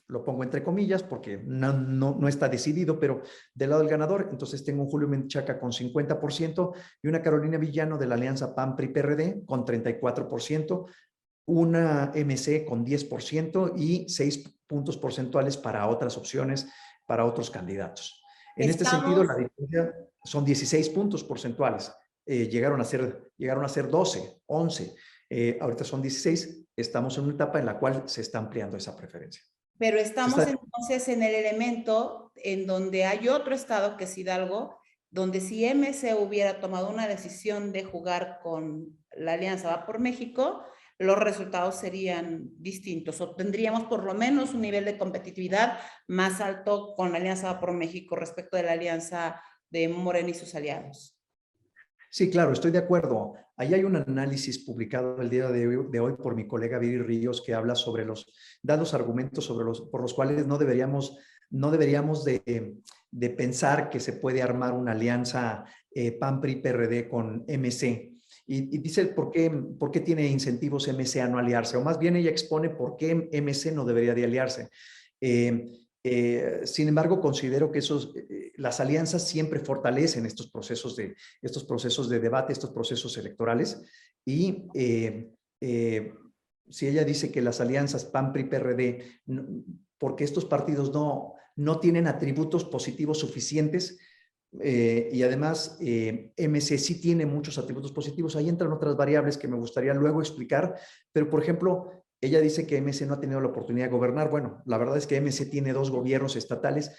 lo pongo entre comillas porque no está decidido, pero del lado del ganador, entonces tengo un Julio Menchaca con 50% y una Carolina Villano de la alianza PAN-PRI-PRD con 34%, una MC con 10% y 6 puntos porcentuales para otras opciones, para otros candidatos. En este sentido, Estamos, la diferencia son 16 puntos porcentuales. Llegaron a ser 12, 11. Ahorita son 16. Estamos en una etapa en la cual se está ampliando esa preferencia. pero Se estamos está entonces en el elemento en donde hay otro estado que es Hidalgo, donde si MC hubiera tomado una decisión de jugar con la Alianza Va por México, los resultados serían distintos o tendríamos por lo menos un nivel de competitividad más alto con la Alianza Va por México respecto de la alianza de Morena y sus aliados. Sí, claro, estoy de acuerdo. Ahí hay un análisis publicado el día de hoy por mi colega Viri Ríos que habla sobre da los argumentos por los cuales no deberíamos de pensar que se puede armar una alianza PAN-PRI-PRD con MC. Y dice por qué tiene incentivos MC a no aliarse, o más bien ella expone por qué MC no debería de aliarse. Sin embargo, considero que las alianzas siempre fortalecen estos procesos de debate, estos procesos electorales. Y si ella dice que las alianzas PAN, PRI, PRD, porque estos partidos no tienen atributos positivos suficientes, y además MC sí tiene muchos atributos positivos, ahí entran otras variables que me gustaría luego explicar, pero por ejemplo, ella dice que MC no ha tenido la oportunidad de gobernar. Bueno, la verdad es que MC tiene 2 gobiernos estatales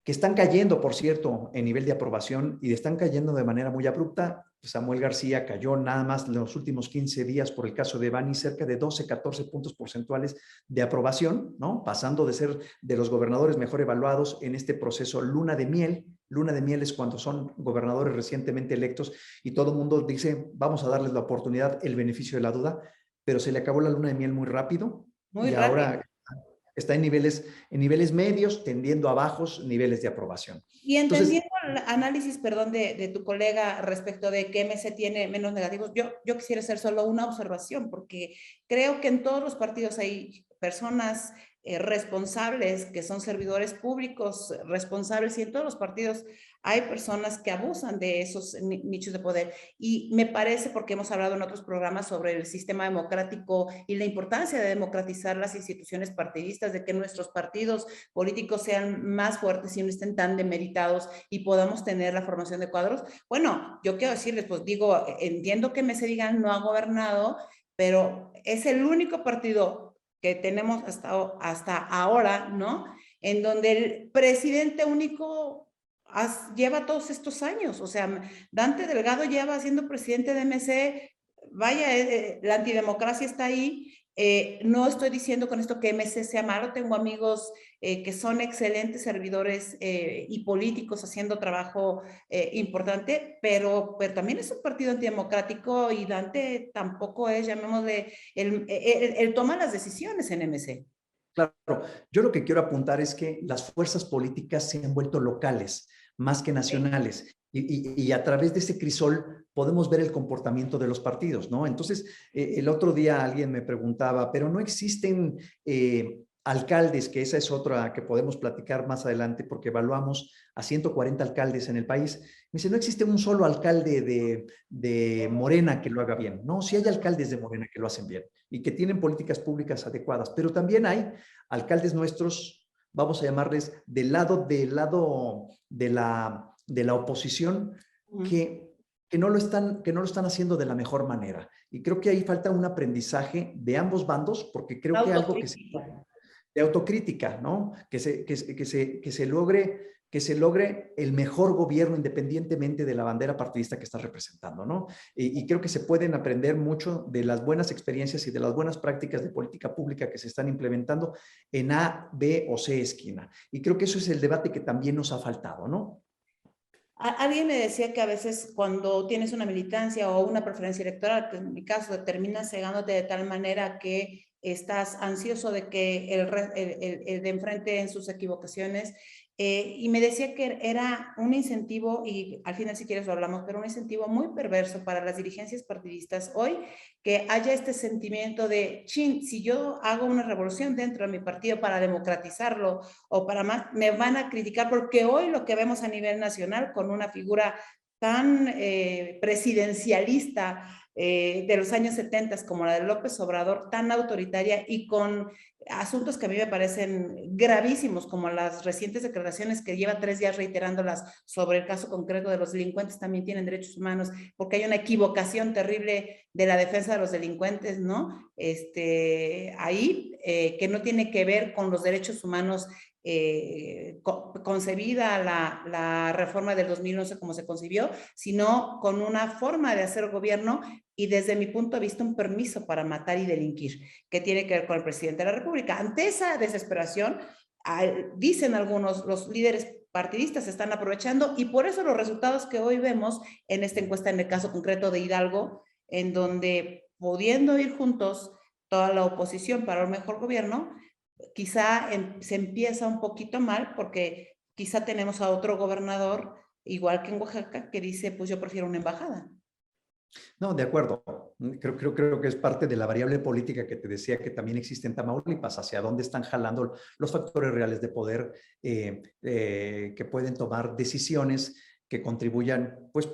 que están cayendo, por cierto, en nivel de aprobación y están cayendo de manera muy abrupta. Samuel García cayó nada más en los últimos 15 días por el caso de Bani, cerca de 12, 14 puntos porcentuales de aprobación, ¿no? Pasando de ser de los gobernadores mejor evaluados en este proceso luna de miel. Luna de miel es cuando son gobernadores recientemente electos y todo el mundo dice, vamos a darles la oportunidad, el beneficio de la duda, pero se le acabó la luna de miel muy rápido Muy y rápido. ahora está en niveles medios, tendiendo a bajos niveles de aprobación. Y Entonces, entendiendo el análisis, perdón, de tu colega respecto de que MC tiene menos negativos, yo quisiera hacer solo una observación, porque creo que en todos los partidos hay personas responsables que son servidores públicos responsables y en todos los partidos hay personas que abusan de esos nichos de poder. Y me parece, porque hemos hablado en otros programas sobre el sistema democrático y la importancia de democratizar las instituciones partidistas, de que nuestros partidos políticos sean más fuertes y no estén tan demeritados y podamos tener la formación de cuadros. Bueno, yo quiero decirles, pues digo, entiendo que MC digan no ha gobernado, pero es el único partido que tenemos hasta ahora, ¿no? En donde el presidente único lleva todos estos años. O sea, Dante Delgado lleva siendo presidente de MC, vaya, la antidemocracia está ahí. No estoy diciendo con esto que MC sea malo, tengo amigos que son excelentes servidores y políticos haciendo trabajo importante, pero también es un partido antidemocrático y Dante tampoco es, llamémosle, él toma las decisiones en MC. claro, yo lo que quiero apuntar es que las fuerzas políticas se han vuelto locales más que Sí. nacionales. Y a través de ese crisol podemos ver el comportamiento de los partidos, ¿no? Entonces, el otro día alguien me preguntaba, pero no existen alcaldes, que esa es otra que podemos platicar más adelante porque evaluamos a 140 alcaldes en el país. Me dice, no existe un solo alcalde de Morena que lo haga bien. No, sí hay alcaldes de Morena que lo hacen bien y que tienen políticas públicas adecuadas, pero también hay alcaldes nuestros, vamos a llamarles, del lado de la oposición que no lo están haciendo de la mejor manera. Y creo que ahí falta un aprendizaje de ambos bandos, porque creo La que algo autocrítica. de autocrítica, ¿no? Que se logre el mejor gobierno independientemente de la bandera partidista que estás representando, ¿no? Y creo que se pueden aprender mucho de las buenas experiencias y de las buenas prácticas de política pública que se están implementando en A, B o C esquina. Y creo que eso es el debate que también nos ha faltado, ¿no? Alguien me decía que a veces cuando tienes una militancia o una preferencia electoral, que en mi caso terminas cegándote de tal manera que estás ansioso de que el de enfrente en sus equivocaciones, y me decía que era un incentivo, y al final si quieres lo hablamos, pero un incentivo muy perverso para las dirigencias partidistas hoy, que haya este sentimiento de, chin, si yo hago una revolución dentro de mi partido para democratizarlo o para más, me van a criticar, porque hoy lo que vemos a nivel nacional con una figura tan presidencialista de los años 70 como la de López Obrador, tan autoritaria y con asuntos que a mí me parecen gravísimos, como las recientes declaraciones que lleva 3 días reiterándolas sobre el caso concreto de los delincuentes también tienen derechos humanos, porque hay una equivocación terrible de la defensa de los delincuentes, ¿no? Ahí, que no tiene que ver con los derechos humanos concebida la reforma del 2011 como se concibió, sino con una forma de hacer gobierno y desde mi punto de vista un permiso para matar y delinquir, que tiene que ver con el presidente de la República. Ante esa desesperación, dicen algunos, los líderes partidistas se están aprovechando y por eso los resultados que hoy vemos en esta encuesta, en el caso concreto de Hidalgo, en donde pudiendo ir juntos toda la oposición para un mejor gobierno, quizá se empieza un poquito mal porque quizá tenemos a otro gobernador, igual que en Oaxaca, que dice, pues yo prefiero una embajada. No, de acuerdo. Creo que es parte de la variable política que te decía que también existe en Tamaulipas, hacia dónde están jalando los factores reales de poder que pueden tomar decisiones que contribuyan pues,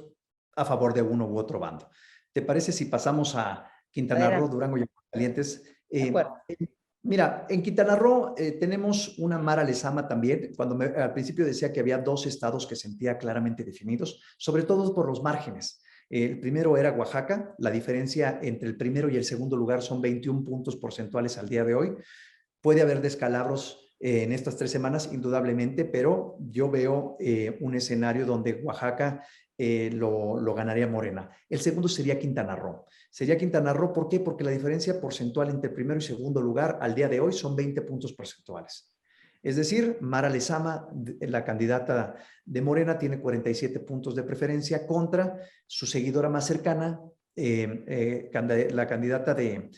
a favor de uno u otro bando. ¿Te parece si pasamos a Quintana Roo, Adelante. Durango y Aguascalientes? De acuerdo. Mira, en Quintana Roo tenemos una Mara Lezama también. Al principio decía que había 2 estados que sentía claramente definidos, sobre todo por los márgenes. El primero era Oaxaca. La diferencia entre el primero y el segundo lugar son 21 puntos porcentuales al día de hoy. Puede haber descalabros en estas 3 semanas, indudablemente, pero yo veo un escenario donde Oaxaca lo ganaría Morena. El segundo sería Quintana Roo. Sería Quintana Roo, ¿por qué? Porque la diferencia porcentual entre primero y segundo lugar al día de hoy son 20 puntos porcentuales. Es decir, Mara Lezama, la candidata de Morena, tiene 47 puntos de preferencia contra su seguidora más cercana, la candidata de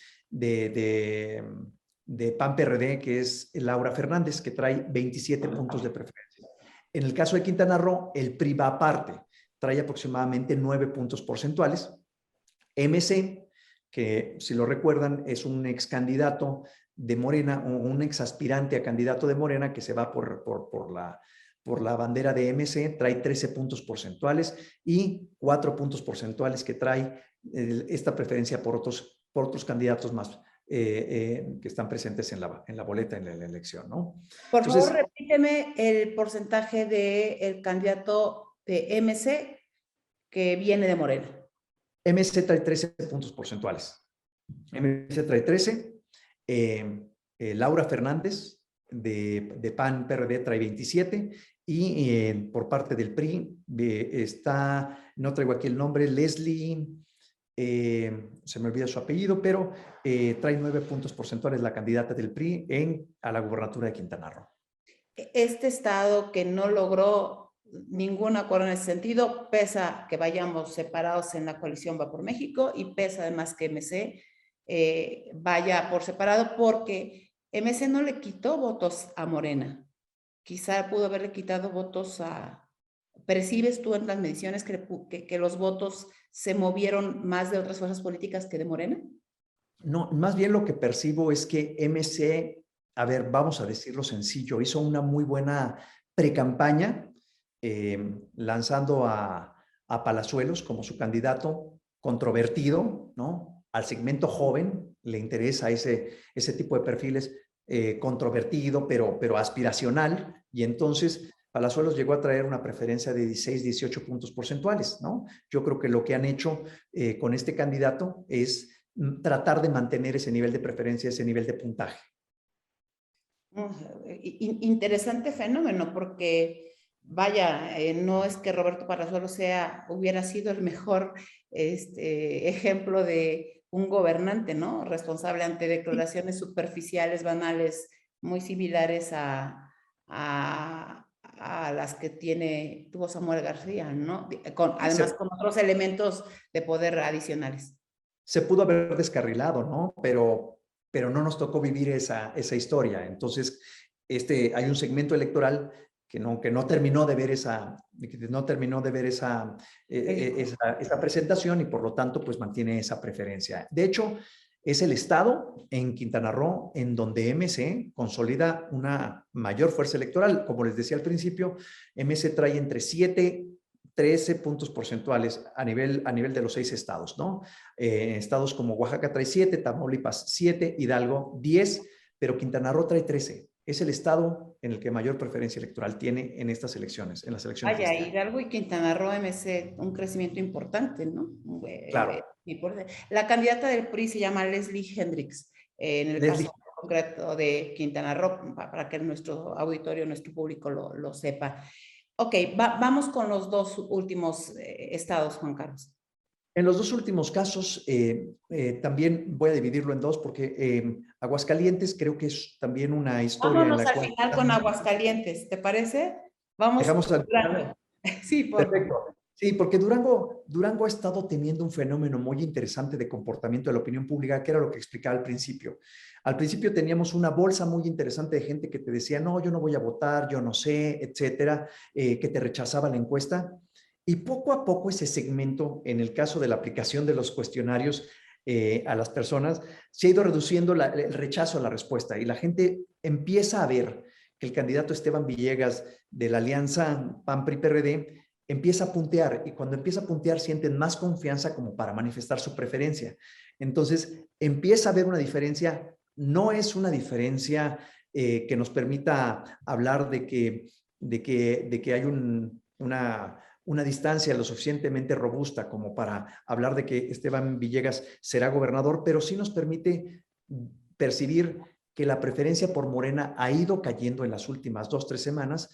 PAN-PRD, que es Laura Fernández, que trae 27 puntos de preferencia. En el caso de Quintana Roo, el PRI va aparte, trae aproximadamente 9 puntos porcentuales. MC, que si lo recuerdan, es un ex candidato de Morena, un ex aspirante a candidato de Morena que se va por la bandera de MC, trae 13 puntos porcentuales y 4 puntos porcentuales que trae esta preferencia por otros candidatos más que están presentes en la boleta en la elección, ¿no? Por Entonces, favor, repíteme el porcentaje del candidato de MC que viene de Morena. MC trae 13 puntos porcentuales. MC trae 13. Laura Fernández de PAN PRD trae 27 y por parte del PRI está, no traigo aquí el nombre, Leslie, se me olvida su apellido, pero trae 9 puntos porcentuales la candidata del PRI a la gubernatura de Quintana Roo. Este estado que no logró ningún acuerdo en ese sentido, pesa que vayamos separados en la coalición Va por México y pesa además que MC vaya por separado porque MC no le quitó votos a Morena. Quizá pudo haberle quitado votos a... ¿Percibes tú en las mediciones que los votos se movieron más de otras fuerzas políticas que de Morena? No, más bien lo que percibo es que MC, a ver, vamos a decirlo sencillo, hizo una muy buena precampaña lanzando a Palazuelos como su candidato controvertido, ¿no? Al segmento joven le interesa ese tipo de perfiles controvertido, pero aspiracional, y entonces Palazuelos llegó a traer una preferencia de 16, 18 puntos porcentuales, ¿no? Yo creo que lo que han hecho con este candidato es tratar de mantener ese nivel de preferencia, ese nivel de puntaje. Interesante fenómeno, porque vaya, no es que Roberto Palazuelos hubiera sido el mejor ejemplo de un gobernante, ¿no? Responsable ante declaraciones superficiales, banales, muy similares a las que tuvo Samuel García, ¿no? Además con otros elementos de poder adicionales. Se pudo haber descarrilado, ¿no? Pero pero no nos tocó vivir esa historia. Entonces, hay un segmento electoral que no terminó de ver esa presentación y por lo tanto pues mantiene esa preferencia. De hecho, es el estado en Quintana Roo en donde MC consolida una mayor fuerza electoral. Como les decía al principio, MC trae entre 7 13 puntos porcentuales a nivel de los 6 estados, ¿no? Estados como Oaxaca trae 7, Tamaulipas 7, Hidalgo 10, pero Quintana Roo trae 13. Es el estado en el que mayor preferencia electoral tiene en estas elecciones, en las elecciones de Vaya, este año. Hidalgo y Quintana Roo MC, un crecimiento importante, ¿no? Claro. La candidata del PRI se llama Leslie Hendricks, en el Leslie. caso concreto de Quintana Roo, para que nuestro auditorio, nuestro público lo sepa. Ok, vamos con los dos últimos estados, Juan Carlos. En los dos últimos casos, también voy a dividirlo en dos porque Aguascalientes creo que es también una historia en Vámonos la al cual... final con Aguascalientes, ¿te parece? Vamos Dejamos al Durango. Sí, por Perfecto. Sí, porque Durango ha estado teniendo un fenómeno muy interesante de comportamiento de la opinión pública, que era lo que explicaba al principio. Al principio teníamos una bolsa muy interesante de gente que te decía, no, yo no voy a votar, yo no sé, etcétera, que te rechazaba la encuesta. Y poco a poco ese segmento, en el caso de la aplicación de los cuestionarios a las personas, se ha ido reduciendo el rechazo a la respuesta y la gente empieza a ver que el candidato Esteban Villegas de la alianza PAN-PRI-PRD empieza a puntear y cuando empieza a puntear sienten más confianza como para manifestar su preferencia. Entonces empieza a haber una diferencia, no es una diferencia que nos permita hablar de que hay una distancia lo suficientemente robusta como para hablar de que Esteban Villegas será gobernador, pero sí nos permite percibir que la preferencia por Morena ha ido cayendo en las últimas 2-3 semanas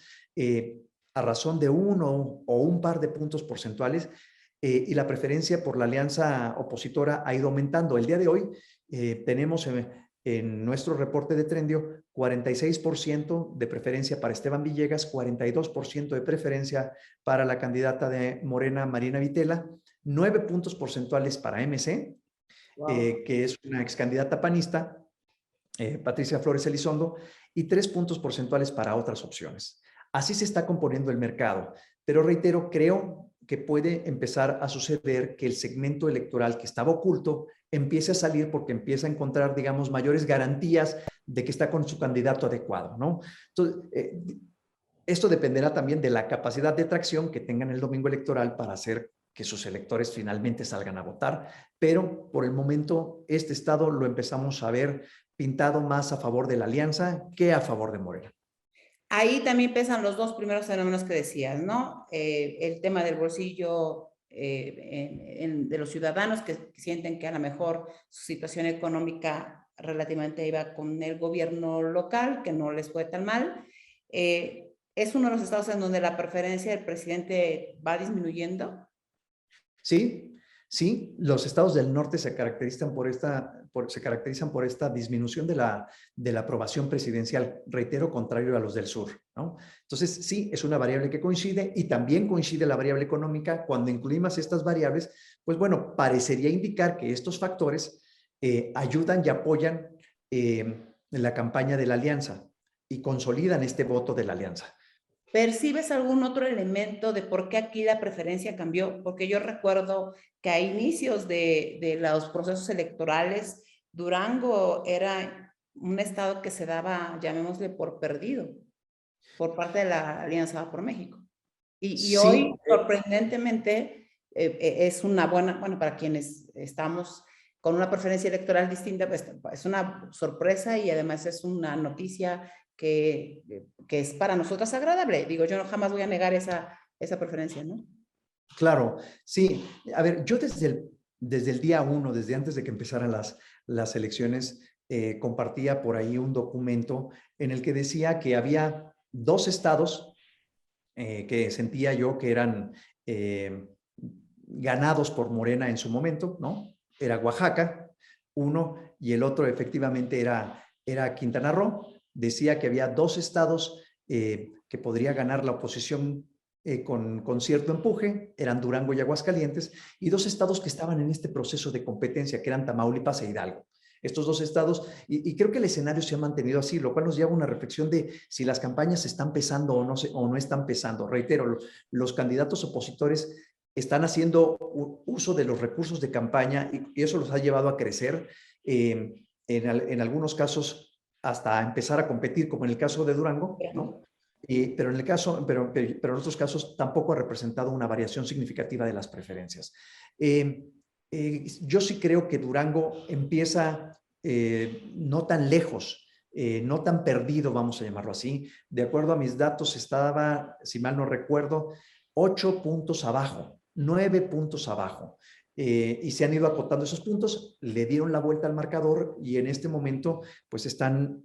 a razón de uno o un par de puntos porcentuales y la preferencia por la alianza opositora ha ido aumentando. El día de hoy tenemos en nuestro reporte de Trendio 46% de preferencia para Esteban Villegas, 42% de preferencia para la candidata de Morena, Marina Vitela, 9 puntos porcentuales para MC, que es una ex candidata panista, Patricia Flores Elizondo, y 3 puntos porcentuales para otras opciones. Así se está componiendo el mercado, pero reitero, creo que puede empezar a suceder que el segmento electoral que estaba oculto empiece a salir porque empieza a encontrar, digamos, mayores garantías de que está con su candidato adecuado, ¿no? Entonces, esto dependerá también de la capacidad de tracción que tengan el domingo electoral para hacer que sus electores finalmente salgan a votar, pero por el momento este estado lo empezamos a ver pintado más a favor de la alianza que a favor de Morena. Ahí también pesan los dos primeros fenómenos que decías, ¿no? El tema del bolsillo de los ciudadanos que sienten que a lo mejor su situación económica relativamente iba con el gobierno local, que no les fue tan mal. Es uno de los estados en donde la preferencia del presidente va disminuyendo. Sí, sí, los estados del norte se caracterizan por esta disminución de la aprobación presidencial, reitero, contrario a los del sur, ¿no? Entonces, sí, es una variable que coincide y también coincide la variable económica. Cuando incluimos estas variables, pues bueno, parecería indicar que estos factores ayudan y apoyan la campaña de la alianza y consolidan este voto de la alianza. ¿Percibes algún otro elemento de por qué aquí la preferencia cambió? Porque yo recuerdo que a inicios de los procesos electorales, Durango era un estado que se daba, llamémosle, por perdido, por parte de la Alianza Va por México. Y hoy, Sí, sorprendentemente, es una buena, bueno, para quienes estamos con una preferencia electoral distinta, pues, es una sorpresa y además es una noticia que es para nosotras agradable. Digo, yo no jamás voy a negar esa preferencia, ¿no? claro, sí. A ver, yo desde el día 1, desde antes de que empezaran las elecciones, compartía por ahí un documento en el que decía que había 2 estados que sentía yo que eran ganados por Morena en su momento, ¿no? Era Oaxaca, uno, y el otro efectivamente era Quintana Roo. Decía que había 2 estados que podría ganar la oposición con cierto empuje, eran Durango y Aguascalientes, y 2 estados que estaban en este proceso de competencia, que eran Tamaulipas e Hidalgo. estos dos estados, y creo que el escenario se ha mantenido así, lo cual nos lleva a una reflexión de si las campañas están pesando o no están pesando. Reitero, los candidatos opositores están haciendo uso de los recursos de campaña y eso los ha llevado a crecer, en algunos casos hasta empezar a competir, como en el caso de Durango, ¿no? Pero en otros casos tampoco ha representado una variación significativa de las preferencias. Yo sí creo que Durango empieza no tan lejos, no tan perdido, vamos a llamarlo así. De acuerdo a mis datos, estaba, si mal no recuerdo, 8 puntos abajo, 9 puntos abajo. Y se han ido acotando esos puntos, le dieron la vuelta al marcador y en este momento pues están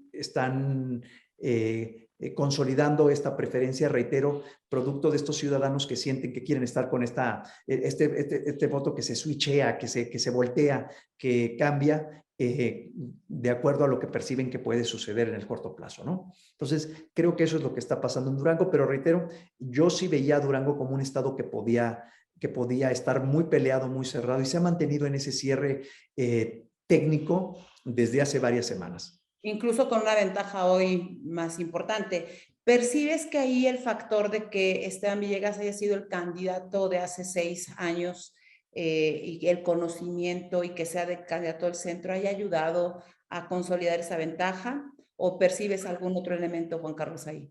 consolidando esta preferencia, reitero, producto de estos ciudadanos que sienten que quieren estar con este voto que se switchea, que se voltea, que cambia de acuerdo a lo que perciben que puede suceder en el corto plazo, ¿no? Entonces, creo que eso es lo que está pasando en Durango, pero reitero, yo sí veía a Durango como un estado que podía estar muy peleado, muy cerrado, y se ha mantenido en ese cierre técnico desde hace varias semanas. Incluso con una ventaja hoy más importante. ¿Percibes que ahí el factor de que Esteban Villegas haya sido el candidato de hace 6 años y el conocimiento y que sea de candidato del centro haya ayudado a consolidar esa ventaja? ¿O percibes algún otro elemento, Juan Carlos, ahí?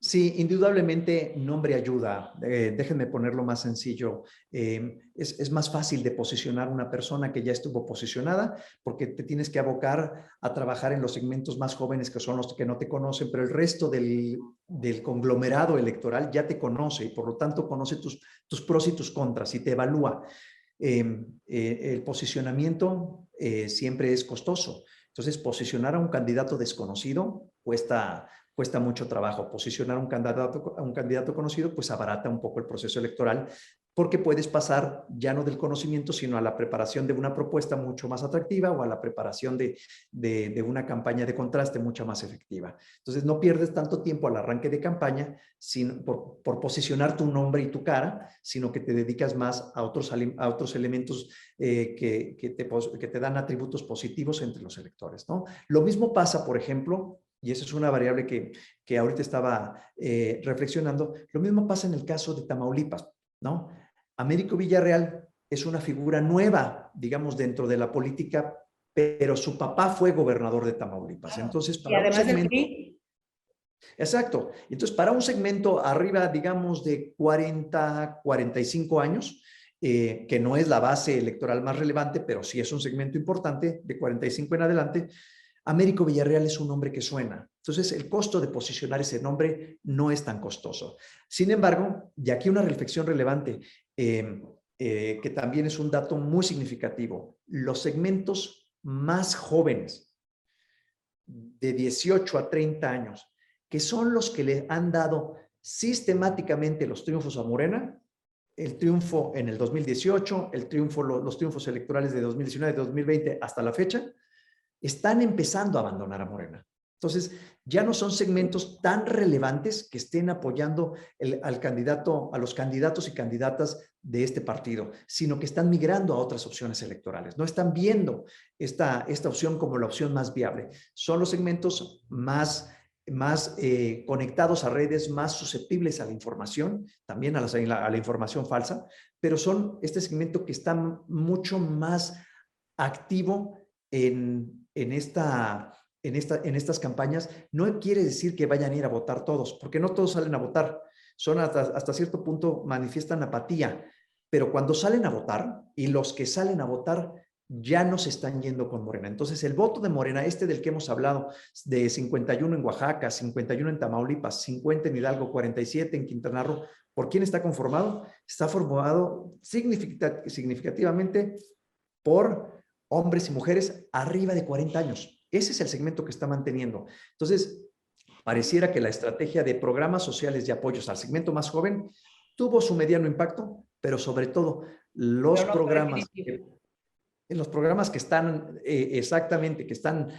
Sí, indudablemente nombre ayuda. Déjenme ponerlo más sencillo. Es más fácil de posicionar una persona que ya estuvo posicionada porque te tienes que abocar a trabajar en los segmentos más jóvenes que son los que no te conocen, pero el resto del conglomerado electoral ya te conoce y por lo tanto conoce tus pros y tus contras y te evalúa. El posicionamiento siempre es costoso. Entonces, posicionar a un candidato desconocido cuesta mucho trabajo. Posicionar a un candidato conocido, pues abarata un poco el proceso electoral, porque puedes pasar ya no del conocimiento, sino a la preparación de una propuesta mucho más atractiva o a la preparación de una campaña de contraste mucho más efectiva. Entonces, no pierdes tanto tiempo al arranque de campaña por posicionar tu nombre y tu cara, sino que te dedicas más a otros elementos que te dan atributos positivos entre los electores, ¿no? Lo mismo pasa, por ejemplo, y esa es una variable que ahorita estaba reflexionando, lo mismo pasa en el caso de Tamaulipas, ¿no? Américo Villarreal es una figura nueva, digamos, dentro de la política, pero su papá fue gobernador de Tamaulipas. Entonces, Y para un además del segmento... PRI. Exacto. Entonces, para un segmento arriba, digamos, de 40, 45 años, que no es la base electoral más relevante, pero sí es un segmento importante, de 45 en adelante, Américo Villarreal es un nombre que suena. Entonces, el costo de posicionar ese nombre no es tan costoso. Sin embargo, y aquí una reflexión relevante, que también es un dato muy significativo, los segmentos más jóvenes, de 18 a 30 años, que son los que le han dado sistemáticamente los triunfos a Morena, el triunfo en el 2018, los triunfos electorales de 2019, 2020 hasta la fecha, están empezando a abandonar a Morena. Entonces, ya no son segmentos tan relevantes que estén apoyando a los candidatos y candidatas de este partido, sino que están migrando a otras opciones electorales. No están viendo esta opción como la opción más viable. Son los segmentos más conectados a redes, más susceptibles a la información, también a la información falsa, pero son este segmento que está mucho más activo en estas campañas. No quiere decir que vayan a ir a votar todos, porque no todos salen a votar. Hasta cierto punto manifiestan apatía, pero cuando salen a votar, y los que salen a votar ya no se están yendo con Morena. Entonces, el voto de Morena, del que hemos hablado, de 51 en Oaxaca, 51 en Tamaulipas, 50 en Hidalgo, 47 en Quintana Roo, ¿por quién está conformado? Está formado significativamente por hombres y mujeres arriba de 40 años. Ese es el segmento que está manteniendo. Entonces, pareciera que la estrategia de programas sociales y apoyos al segmento más joven tuvo su mediano impacto, pero sobre todo los programas que están exactamente, que están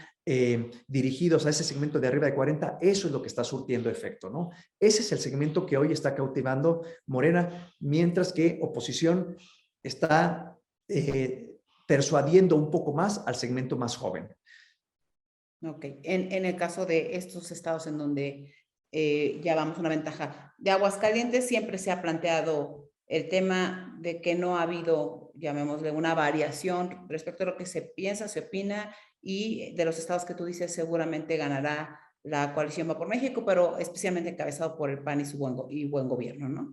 dirigidos a ese segmento de arriba de 40, eso es lo que está surtiendo efecto, ¿no? Ese es el segmento que hoy está cautivando Morena, mientras que oposición está persuadiendo un poco más al segmento más joven. Ok, en el caso de estos estados en donde ya vamos a una ventaja de Aguascalientes, siempre se ha planteado el tema de que no ha habido, llamémosle, una variación respecto a lo que se piensa, se opina, y de los estados que tú dices seguramente ganará la coalición Va por México, pero especialmente encabezado por el PAN y su buen gobierno, ¿no?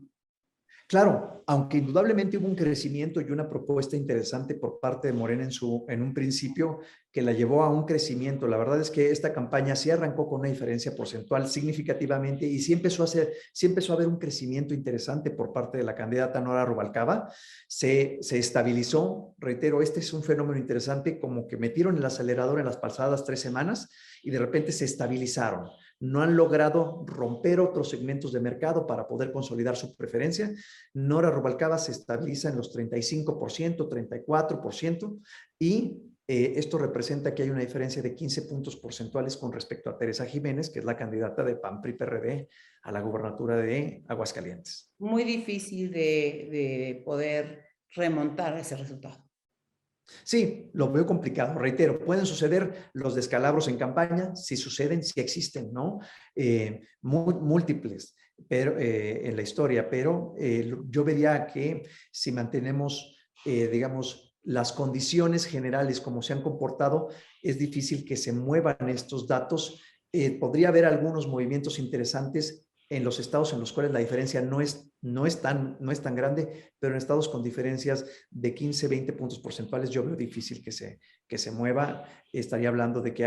Claro, aunque indudablemente hubo un crecimiento y una propuesta interesante por parte de Morena en un principio que la llevó a un crecimiento. La verdad es que esta campaña sí arrancó con una diferencia porcentual significativamente y sí empezó a haber un crecimiento interesante por parte de la candidata Nora Rubalcaba. Se estabilizó, reitero, este es un fenómeno interesante, como que metieron el acelerador en las pasadas 3 semanas y de repente se estabilizaron. No han logrado romper otros segmentos de mercado para poder consolidar su preferencia. Nora Rubalcaba se estabiliza en los 35%, 34%, y esto representa que hay una diferencia de 15 puntos porcentuales con respecto a Teresa Jiménez, que es la candidata de PAN-PRI-PRD a la gubernatura de Aguascalientes. Muy difícil de poder remontar ese resultado. Sí, lo veo complicado. Reitero, pueden suceder los descalabros en campaña, si suceden, si existen, ¿no? Múltiples pero, en la historia, pero yo vería que si mantenemos, digamos, las condiciones generales como se han comportado, es difícil que se muevan estos datos. Podría haber algunos movimientos interesantes en los estados en los cuales la diferencia no es tan grande, pero en estados con diferencias de 15, 20 puntos porcentuales yo veo difícil que se mueva. Estaría hablando de que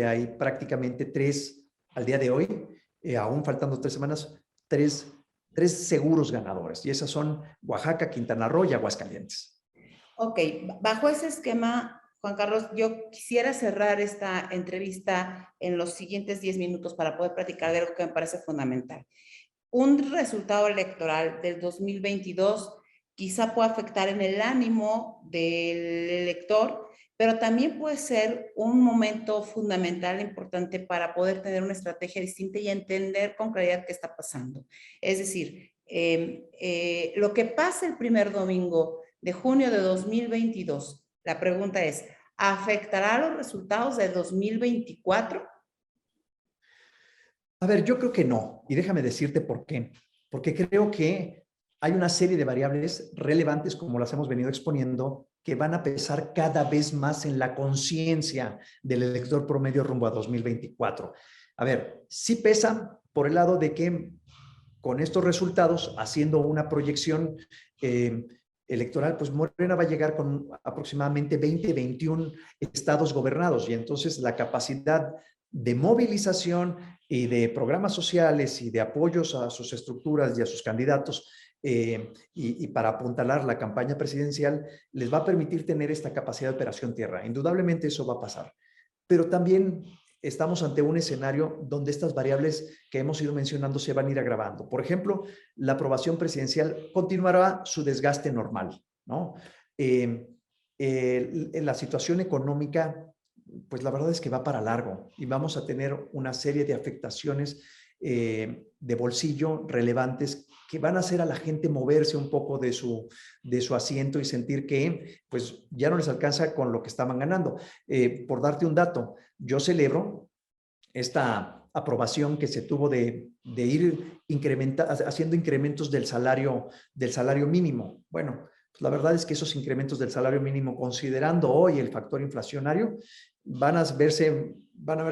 hay prácticamente al día de hoy, aún faltando 3 semanas, tres seguros ganadores, y esas son Oaxaca, Quintana Roo y Aguascalientes. Ok, bajo ese esquema, Juan Carlos, yo quisiera cerrar esta entrevista en los siguientes 10 minutos para poder platicar de algo que me parece fundamental. Un resultado electoral del 2022 quizá pueda afectar en el ánimo del elector, pero también puede ser un momento fundamental, importante para poder tener una estrategia distinta y entender con claridad qué está pasando. Es decir, lo que pasa el primer domingo de junio de 2022, la pregunta es, ¿afectará los resultados de 2024? A ver, yo creo que no, y déjame decirte por qué. Porque creo que hay una serie de variables relevantes, como las hemos venido exponiendo, que van a pesar cada vez más en la conciencia del elector promedio rumbo a 2024. A ver, sí pesa por el lado de que con estos resultados, haciendo una proyección electoral, pues Morena va a llegar con aproximadamente 20, 21 estados gobernados, y entonces la capacidad de movilización y de programas sociales y de apoyos a sus estructuras y a sus candidatos y para apuntalar la campaña presidencial les va a permitir tener esta capacidad de operación tierra. Indudablemente eso va a pasar, pero también estamos ante un escenario donde estas variables que hemos ido mencionando se van a ir agravando. Por ejemplo, la aprobación presidencial continuará su desgaste normal, ¿no? En la situación económica, pues la verdad es que va para largo y vamos a tener una serie de afectaciones de bolsillo relevantes que van a hacer a la gente moverse un poco de su asiento y sentir que pues ya no les alcanza con lo que estaban ganando. Por darte un dato, yo celebro esta aprobación que se tuvo de ir haciendo incrementos del salario mínimo. Bueno, pues la verdad es que esos incrementos del salario mínimo, considerando hoy el factor inflacionario, van a verse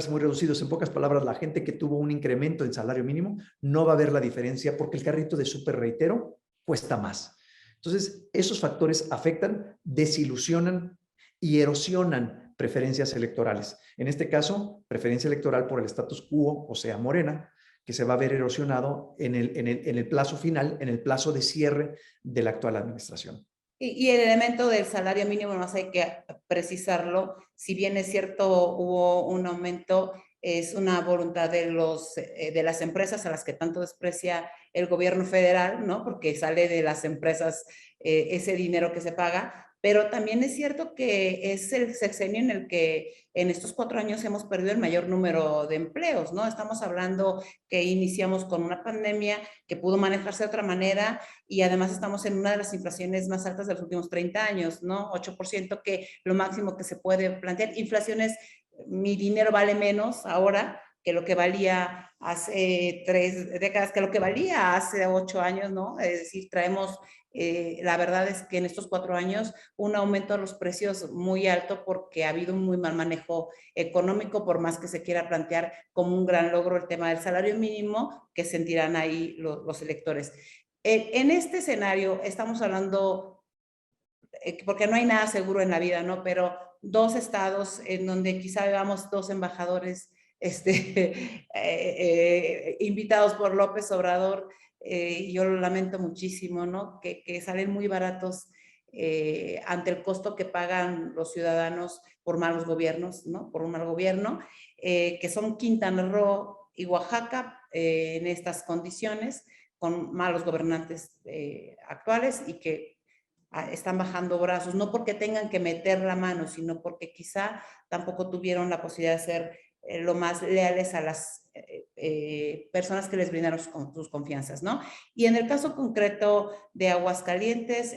muy reducidos. En pocas palabras, la gente que tuvo un incremento en salario mínimo no va a ver la diferencia porque el carrito de súper, reitero, cuesta más. Entonces, esos factores afectan, desilusionan y erosionan preferencias electorales. En este caso, preferencia electoral por el status quo, o sea, Morena, que se va a ver erosionado en el plazo final, en el plazo de cierre de la actual administración. Y el elemento del salario mínimo, más hay que precisarlo, si bien es cierto hubo un aumento, es una voluntad de las empresas a las que tanto desprecia el gobierno federal, ¿no? Porque sale de las empresas ese dinero que se paga, pero también es cierto que es el sexenio en el que en estos 4 años hemos perdido el mayor número de empleos, ¿no? Estamos hablando que iniciamos con una pandemia que pudo manejarse de otra manera y además estamos en una de las inflaciones más altas de los últimos 30 años, ¿no? 8%, que lo máximo que se puede plantear. Inflaciones, mi dinero vale menos ahora que lo que valía hace 3 décadas, que lo que valía hace 8 años, ¿no? Es decir, traemos, la verdad es que en estos 4 años un aumento de los precios muy alto porque ha habido un muy mal manejo económico, por más que se quiera plantear como un gran logro el tema del salario mínimo, que sentirán ahí los electores. En este escenario estamos hablando, porque no hay nada seguro en la vida, ¿no? Pero 2 estados en donde quizá veamos 2 embajadores invitados por López Obrador, yo lo lamento muchísimo, ¿no? Que salen muy baratos ante el costo que pagan los ciudadanos por malos gobiernos, ¿no? Por un mal gobierno, que son Quintana Roo y Oaxaca en estas condiciones, con malos gobernantes actuales y que están bajando brazos, no porque tengan que meter la mano, sino porque quizá tampoco tuvieron la posibilidad de ser lo más leales a las personas que les brindaron sus confianzas, ¿no? Y en el caso concreto de Aguascalientes,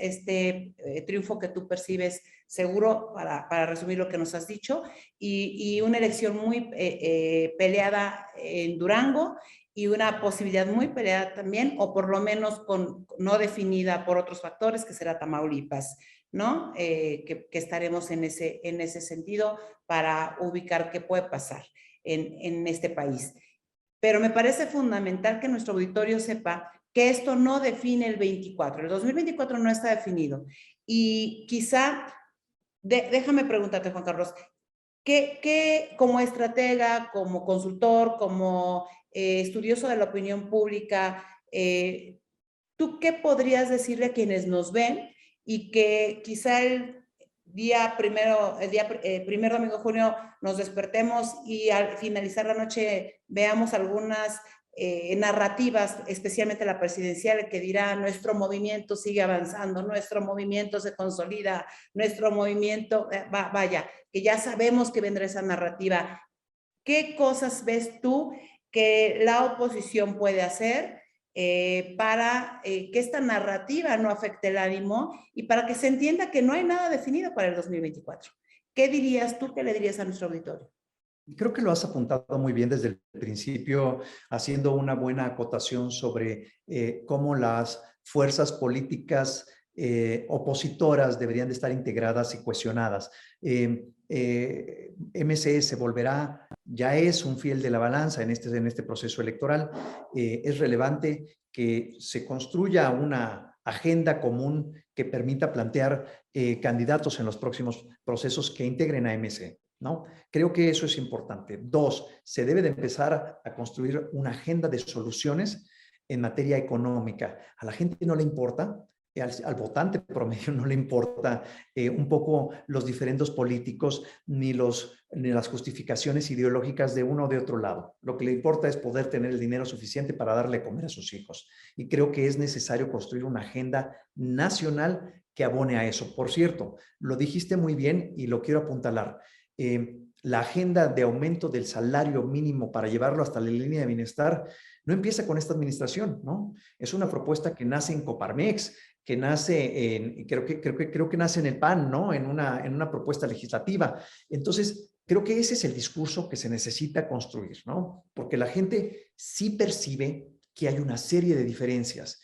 triunfo que tú percibes seguro, para resumir lo que nos has dicho, y una elección muy peleada en Durango, y una posibilidad muy peleada también, o por lo menos no definida por otros factores, que será Tamaulipas, ¿no? Que estaremos en ese sentido para ubicar qué puede pasar en este país. Pero me parece fundamental que nuestro auditorio sepa que esto no define el 24. El 2024 no está definido. Y quizá, déjame preguntarte, Juan Carlos, ¿qué como estratega, como consultor, como estudioso de la opinión pública, tú qué podrías decirle a quienes nos ven y que quizá el primer domingo de junio nos despertemos y al finalizar la noche veamos algunas narrativas, especialmente la presidencial, que dirá: nuestro movimiento sigue avanzando, nuestro movimiento se consolida, nuestro movimiento, vaya, que ya sabemos que vendrá esa narrativa? ¿Qué cosas ves tú que la oposición puede hacer para que esta narrativa no afecte el ánimo y para que se entienda que no hay nada definido para el 2024? ¿Qué dirías tú, qué le dirías a nuestro auditorio? Creo que lo has apuntado muy bien desde el principio, haciendo una buena acotación sobre cómo las fuerzas políticas opositoras deberían de estar integradas y cohesionadas. MC se volverá, ya es un fiel de la balanza en este proceso electoral. Es relevante que se construya una agenda común que permita plantear candidatos en los próximos procesos que integren a MC, ¿no? Creo que eso es importante. 2, se debe de empezar a construir una agenda de soluciones en materia económica. A la gente no le importa, al votante promedio no le importa un poco los diferendos políticos ni las justificaciones ideológicas de uno o de otro lado. Lo que le importa es poder tener el dinero suficiente para darle a comer a sus hijos. Y creo que es necesario construir una agenda nacional que abone a eso. Por cierto, lo dijiste muy bien y lo quiero apuntalar. La agenda de aumento del salario mínimo para llevarlo hasta la línea de bienestar no empieza con esta administración, ¿no? Es una propuesta que nace en Coparmex, que nace creo que nace en el PAN, ¿no? En una propuesta legislativa. Entonces, creo que ese es el discurso que se necesita construir, ¿no? Porque la gente sí percibe que hay una serie de diferencias.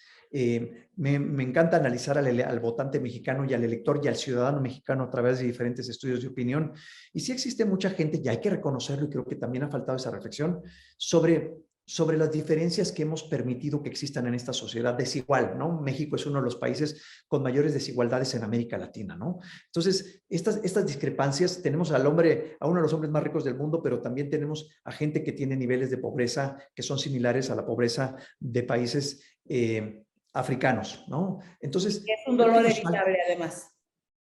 Me encanta analizar al votante mexicano y al elector y al ciudadano mexicano a través de diferentes estudios de opinión. Y sí existe mucha gente, y hay que reconocerlo, y creo que también ha faltado esa reflexión, sobre las diferencias que hemos permitido que existan en esta sociedad desigual, ¿no? México es uno de los países con mayores desigualdades en América Latina, ¿no? Entonces, estas discrepancias, tenemos a uno de los hombres más ricos del mundo, pero también tenemos a gente que tiene niveles de pobreza que son similares a la pobreza de países africanos, ¿no? Entonces, Es un dolor evitable, además.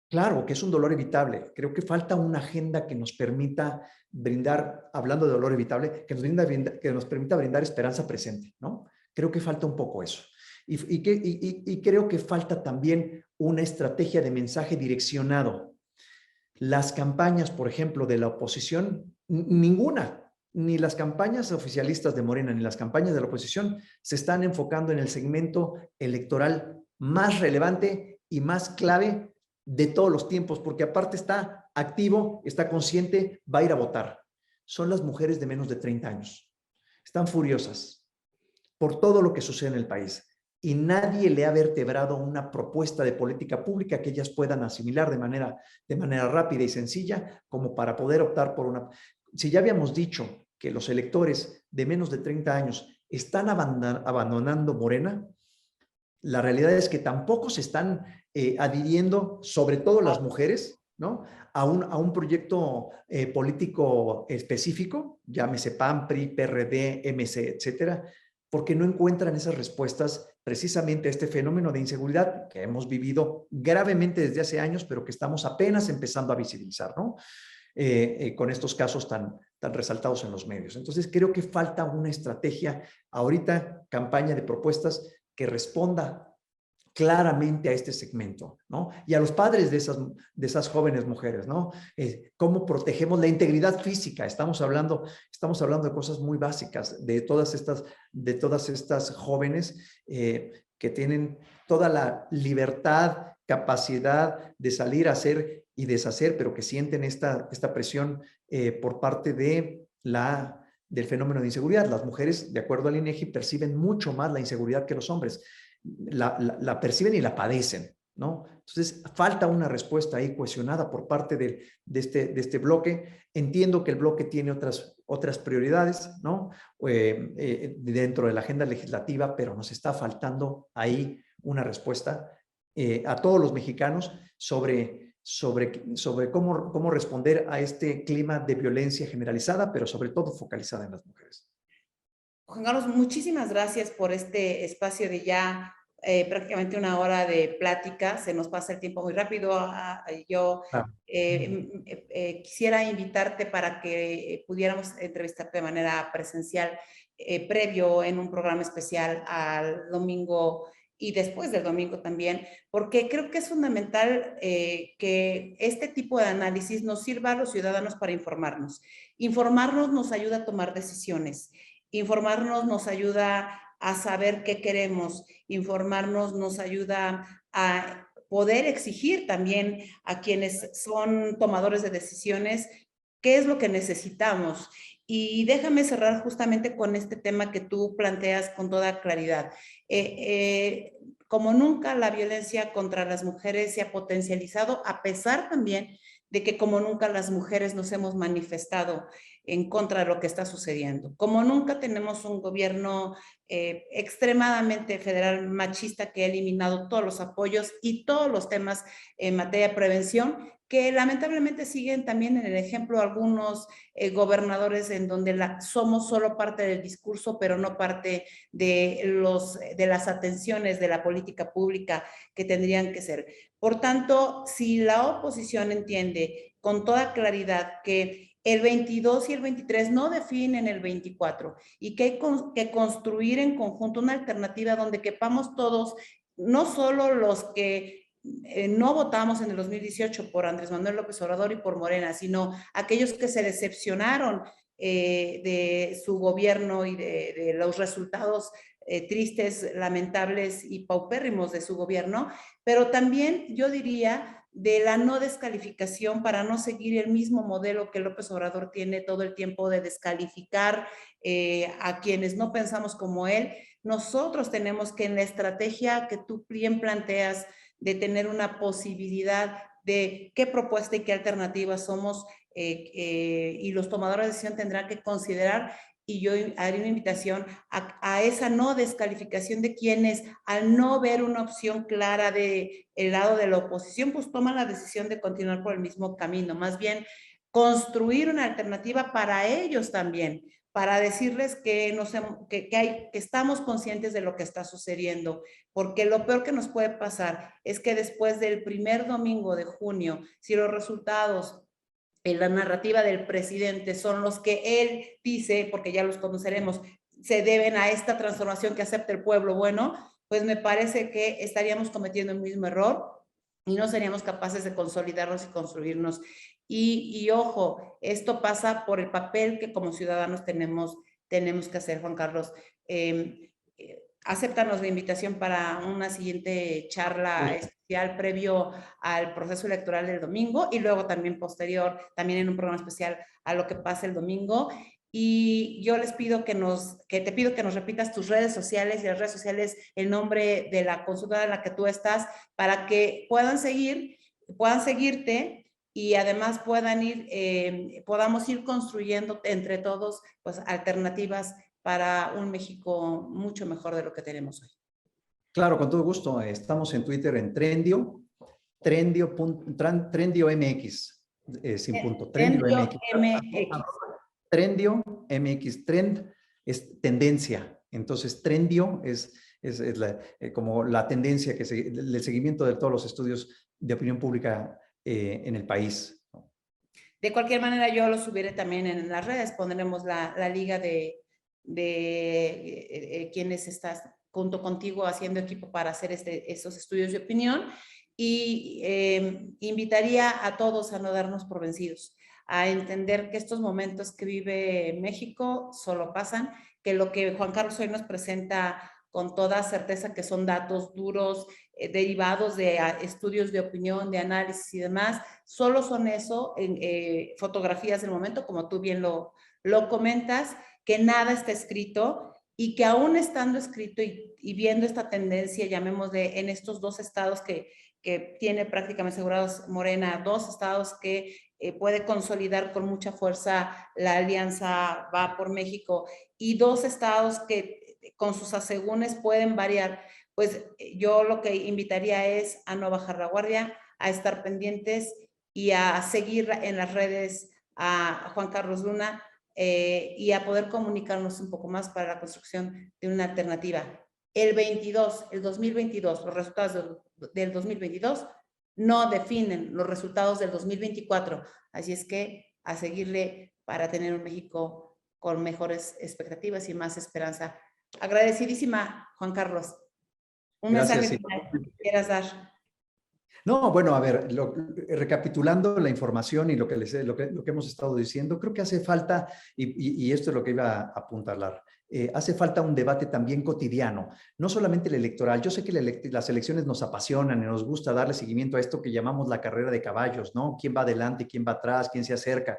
claro que es un dolor evitable. Creo que falta una agenda que nos permita brindar, hablando de dolor evitable, que nos permita brindar esperanza presente, ¿no? Creo que falta un poco eso. Y creo que falta también una estrategia de mensaje direccionado. Las campañas, por ejemplo, de la oposición, ninguna, ni las campañas oficialistas de Morena, ni las campañas de la oposición se están enfocando en el segmento electoral más relevante y más clave de todos los tiempos, porque aparte está activo, está consciente, va a ir a votar. Son las mujeres de menos de 30 años. Están furiosas por todo lo que sucede en el país y nadie le ha vertebrado una propuesta de política pública que ellas puedan asimilar de manera rápida y sencilla como para poder optar por una. Si ya habíamos dicho que los electores de menos de 30 años están abandonando Morena, la realidad es que tampoco se están adhiriendo, sobre todo las mujeres, ¿no? A un proyecto político específico, llámese PAN, PRI, PRD, MC, etcétera, porque no encuentran esas respuestas precisamente a este fenómeno de inseguridad que hemos vivido gravemente desde hace años, pero que estamos apenas empezando a visibilizar, ¿no? Con estos casos tan resaltados en los medios. Entonces, creo que falta una estrategia ahorita, campaña de propuestas que responda claramente a este segmento, ¿no? Y a los padres de esas jóvenes mujeres, ¿no? ¿Cómo protegemos la integridad física? Estamos hablando de cosas muy básicas, de todas estas jóvenes que tienen toda la libertad, capacidad de salir a hacer y deshacer, pero que sienten esta presión por parte del fenómeno de inseguridad. Las mujeres, de acuerdo al INEGI, perciben mucho más la inseguridad que los hombres. La perciben y la padecen, ¿no? Entonces, falta una respuesta ahí cohesionada por parte de este bloque. Entiendo que el bloque tiene otras prioridades, ¿no? Dentro de la agenda legislativa, pero nos está faltando ahí una respuesta a todos los mexicanos sobre cómo responder a este clima de violencia generalizada, pero sobre todo focalizada en las mujeres. Juan Carlos, muchísimas gracias por este espacio de ya prácticamente una hora de plática. Se nos pasa el tiempo muy rápido. Yo quisiera invitarte para que pudiéramos entrevistarte de manera presencial previo en un programa especial al domingo y después del domingo también, porque creo que es fundamental que este tipo de análisis nos sirva a los ciudadanos para informarnos. Informarnos nos ayuda a tomar decisiones. Informarnos nos ayuda a saber qué queremos, informarnos nos ayuda a poder exigir también a quienes son tomadores de decisiones qué es lo que necesitamos. Y déjame cerrar justamente con este tema que tú planteas con toda claridad. Como nunca la violencia contra las mujeres se ha potencializado, a pesar también de que como nunca las mujeres nos hemos manifestado en contra de lo que está sucediendo. Como nunca tenemos un gobierno extremadamente federal machista que ha eliminado todos los apoyos y todos los temas en materia de prevención, que lamentablemente siguen también en el ejemplo algunos gobernadores en donde somos solo parte del discurso, pero no parte de las atenciones de la política pública que tendrían que ser. Por tanto, si la oposición entiende con toda claridad que el 22 y el 23 no definen el 24 y que hay que construir en conjunto una alternativa donde quepamos todos, no solo los que no votamos en el 2018 por Andrés Manuel López Obrador y por Morena, sino aquellos que se decepcionaron de su gobierno y de los resultados tristes, lamentables y paupérrimos de su gobierno, pero también yo diría de la no descalificación para no seguir el mismo modelo que López Obrador tiene todo el tiempo de descalificar a quienes no pensamos como él. Nosotros tenemos que en la estrategia que tú bien planteas de tener una posibilidad de qué propuesta y qué alternativa somos y los tomadores de decisión tendrán que considerar, y yo haré una invitación a esa no descalificación de quienes al no ver una opción clara del lado de la oposición, pues toman la decisión de continuar por el mismo camino, más bien construir una alternativa para ellos también, para decirles que estamos conscientes de lo que está sucediendo, porque lo peor que nos puede pasar es que después del primer domingo de junio, si los resultados en la narrativa del presidente son los que él dice, porque ya los conoceremos, se deben a esta transformación que acepta el pueblo, bueno, pues me parece que estaríamos cometiendo el mismo error y no seríamos capaces de consolidarnos y construirnos. Y ojo, esto pasa por el papel que como ciudadanos tenemos que hacer, Juan Carlos. Acéptanos la invitación para una siguiente charla especial previo al proceso electoral del domingo y luego también posterior, también en un programa especial a lo que pasa el domingo. Y yo les pido te pido que nos repitas tus redes sociales y las redes sociales, el nombre de la consulta en la que tú estás, para que puedan seguirte y además podamos ir construyendo entre todos pues alternativas para un México mucho mejor de lo que tenemos hoy. Claro, con todo gusto. Estamos en Twitter en Trendio MX, sin punto, Trendio MX. Trendio MX, trend es tendencia. Entonces, Trendio es como la tendencia, el seguimiento de todos los estudios de opinión pública en el país. De cualquier manera, yo lo subiré también en las redes. Pondremos la liga de quienes estás junto contigo haciendo equipo para hacer esos estudios de opinión. Y invitaría a todos a no darnos por vencidos, a entender que estos momentos que vive México solo pasan, que lo que Juan Carlos hoy nos presenta con toda certeza que son datos duros, derivados de estudios de opinión, de análisis y demás, solo son eso, fotografías del momento, como tú bien lo comentas, que nada está escrito y que aún estando escrito y viendo esta tendencia, llamémosle en estos dos estados que tiene prácticamente asegurados Morena, dos estados que puede consolidar con mucha fuerza la alianza Va por México y dos estados que con sus asegúnes pueden variar, pues yo lo que invitaría es a no bajar la guardia, a estar pendientes y a seguir en las redes a Juan Carlos Luna y a poder comunicarnos un poco más para la construcción de una alternativa. El 2022, los resultados del 2022 no definen los resultados del 2024. Así es que a seguirle para tener un México con mejores expectativas y más esperanza. Agradecidísima, Juan Carlos. Un mensaje que quieras dar. No, bueno, a ver, recapitulando la información y lo que hemos estado diciendo, creo que hace falta, y esto es lo que iba a apuntalar, hace falta un debate también cotidiano, no solamente el electoral. Yo sé que las elecciones nos apasionan y nos gusta darle seguimiento a esto que llamamos la carrera de caballos, ¿no? ¿Quién va adelante, quién va atrás, quién se acerca?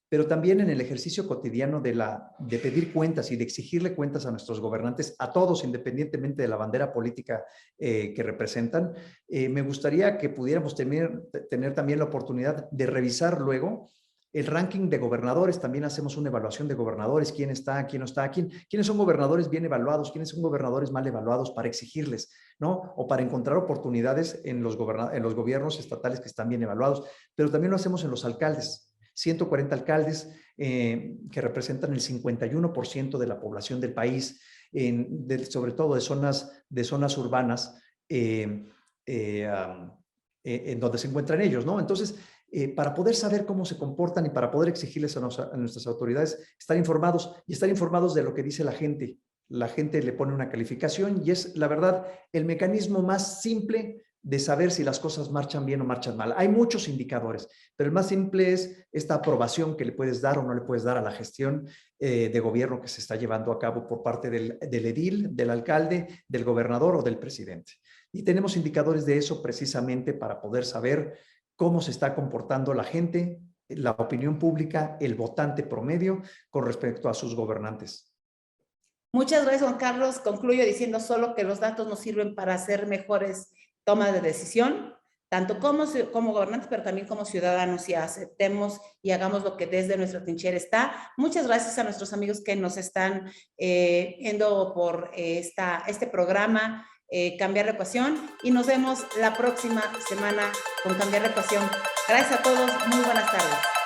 Pero también en el ejercicio cotidiano de pedir cuentas y de exigirle cuentas a nuestros gobernantes, a todos, independientemente de la bandera política que representan, me gustaría que pudiéramos tener también la oportunidad de revisar luego el ranking de gobernadores. También hacemos una evaluación de gobernadores, quién está, quién no está, quiénes son gobernadores bien evaluados, quiénes son gobernadores mal evaluados, para exigirles, ¿no? O para encontrar oportunidades en los gobiernos estatales que están bien evaluados, pero también lo hacemos en los alcaldes. 140 alcaldes que representan el 51% de la población del país, sobre todo de zonas urbanas en donde se encuentran ellos, ¿no? Entonces, para poder saber cómo se comportan y para poder exigirles a nuestras autoridades, estar informados de lo que dice la gente. La gente le pone una calificación y es, la verdad, el mecanismo más simple de saber si las cosas marchan bien o marchan mal. Hay muchos indicadores, pero el más simple es esta aprobación que le puedes dar o no le puedes dar a la gestión de gobierno que se está llevando a cabo por parte del edil, del alcalde, del gobernador o del presidente. Y tenemos indicadores de eso precisamente para poder saber cómo se está comportando la gente, la opinión pública, el votante promedio con respecto a sus gobernantes. Muchas gracias, Juan Carlos. Concluyo diciendo solo que los datos nos sirven para hacer mejores toma de decisión, tanto como gobernantes, pero también como ciudadanos, y aceptemos y hagamos lo que desde nuestra trinchera está. Muchas gracias a nuestros amigos que nos están viendo por este programa, Cambiar la Ecuación, y nos vemos la próxima semana con Cambiar la Ecuación. Gracias a todos, muy buenas tardes.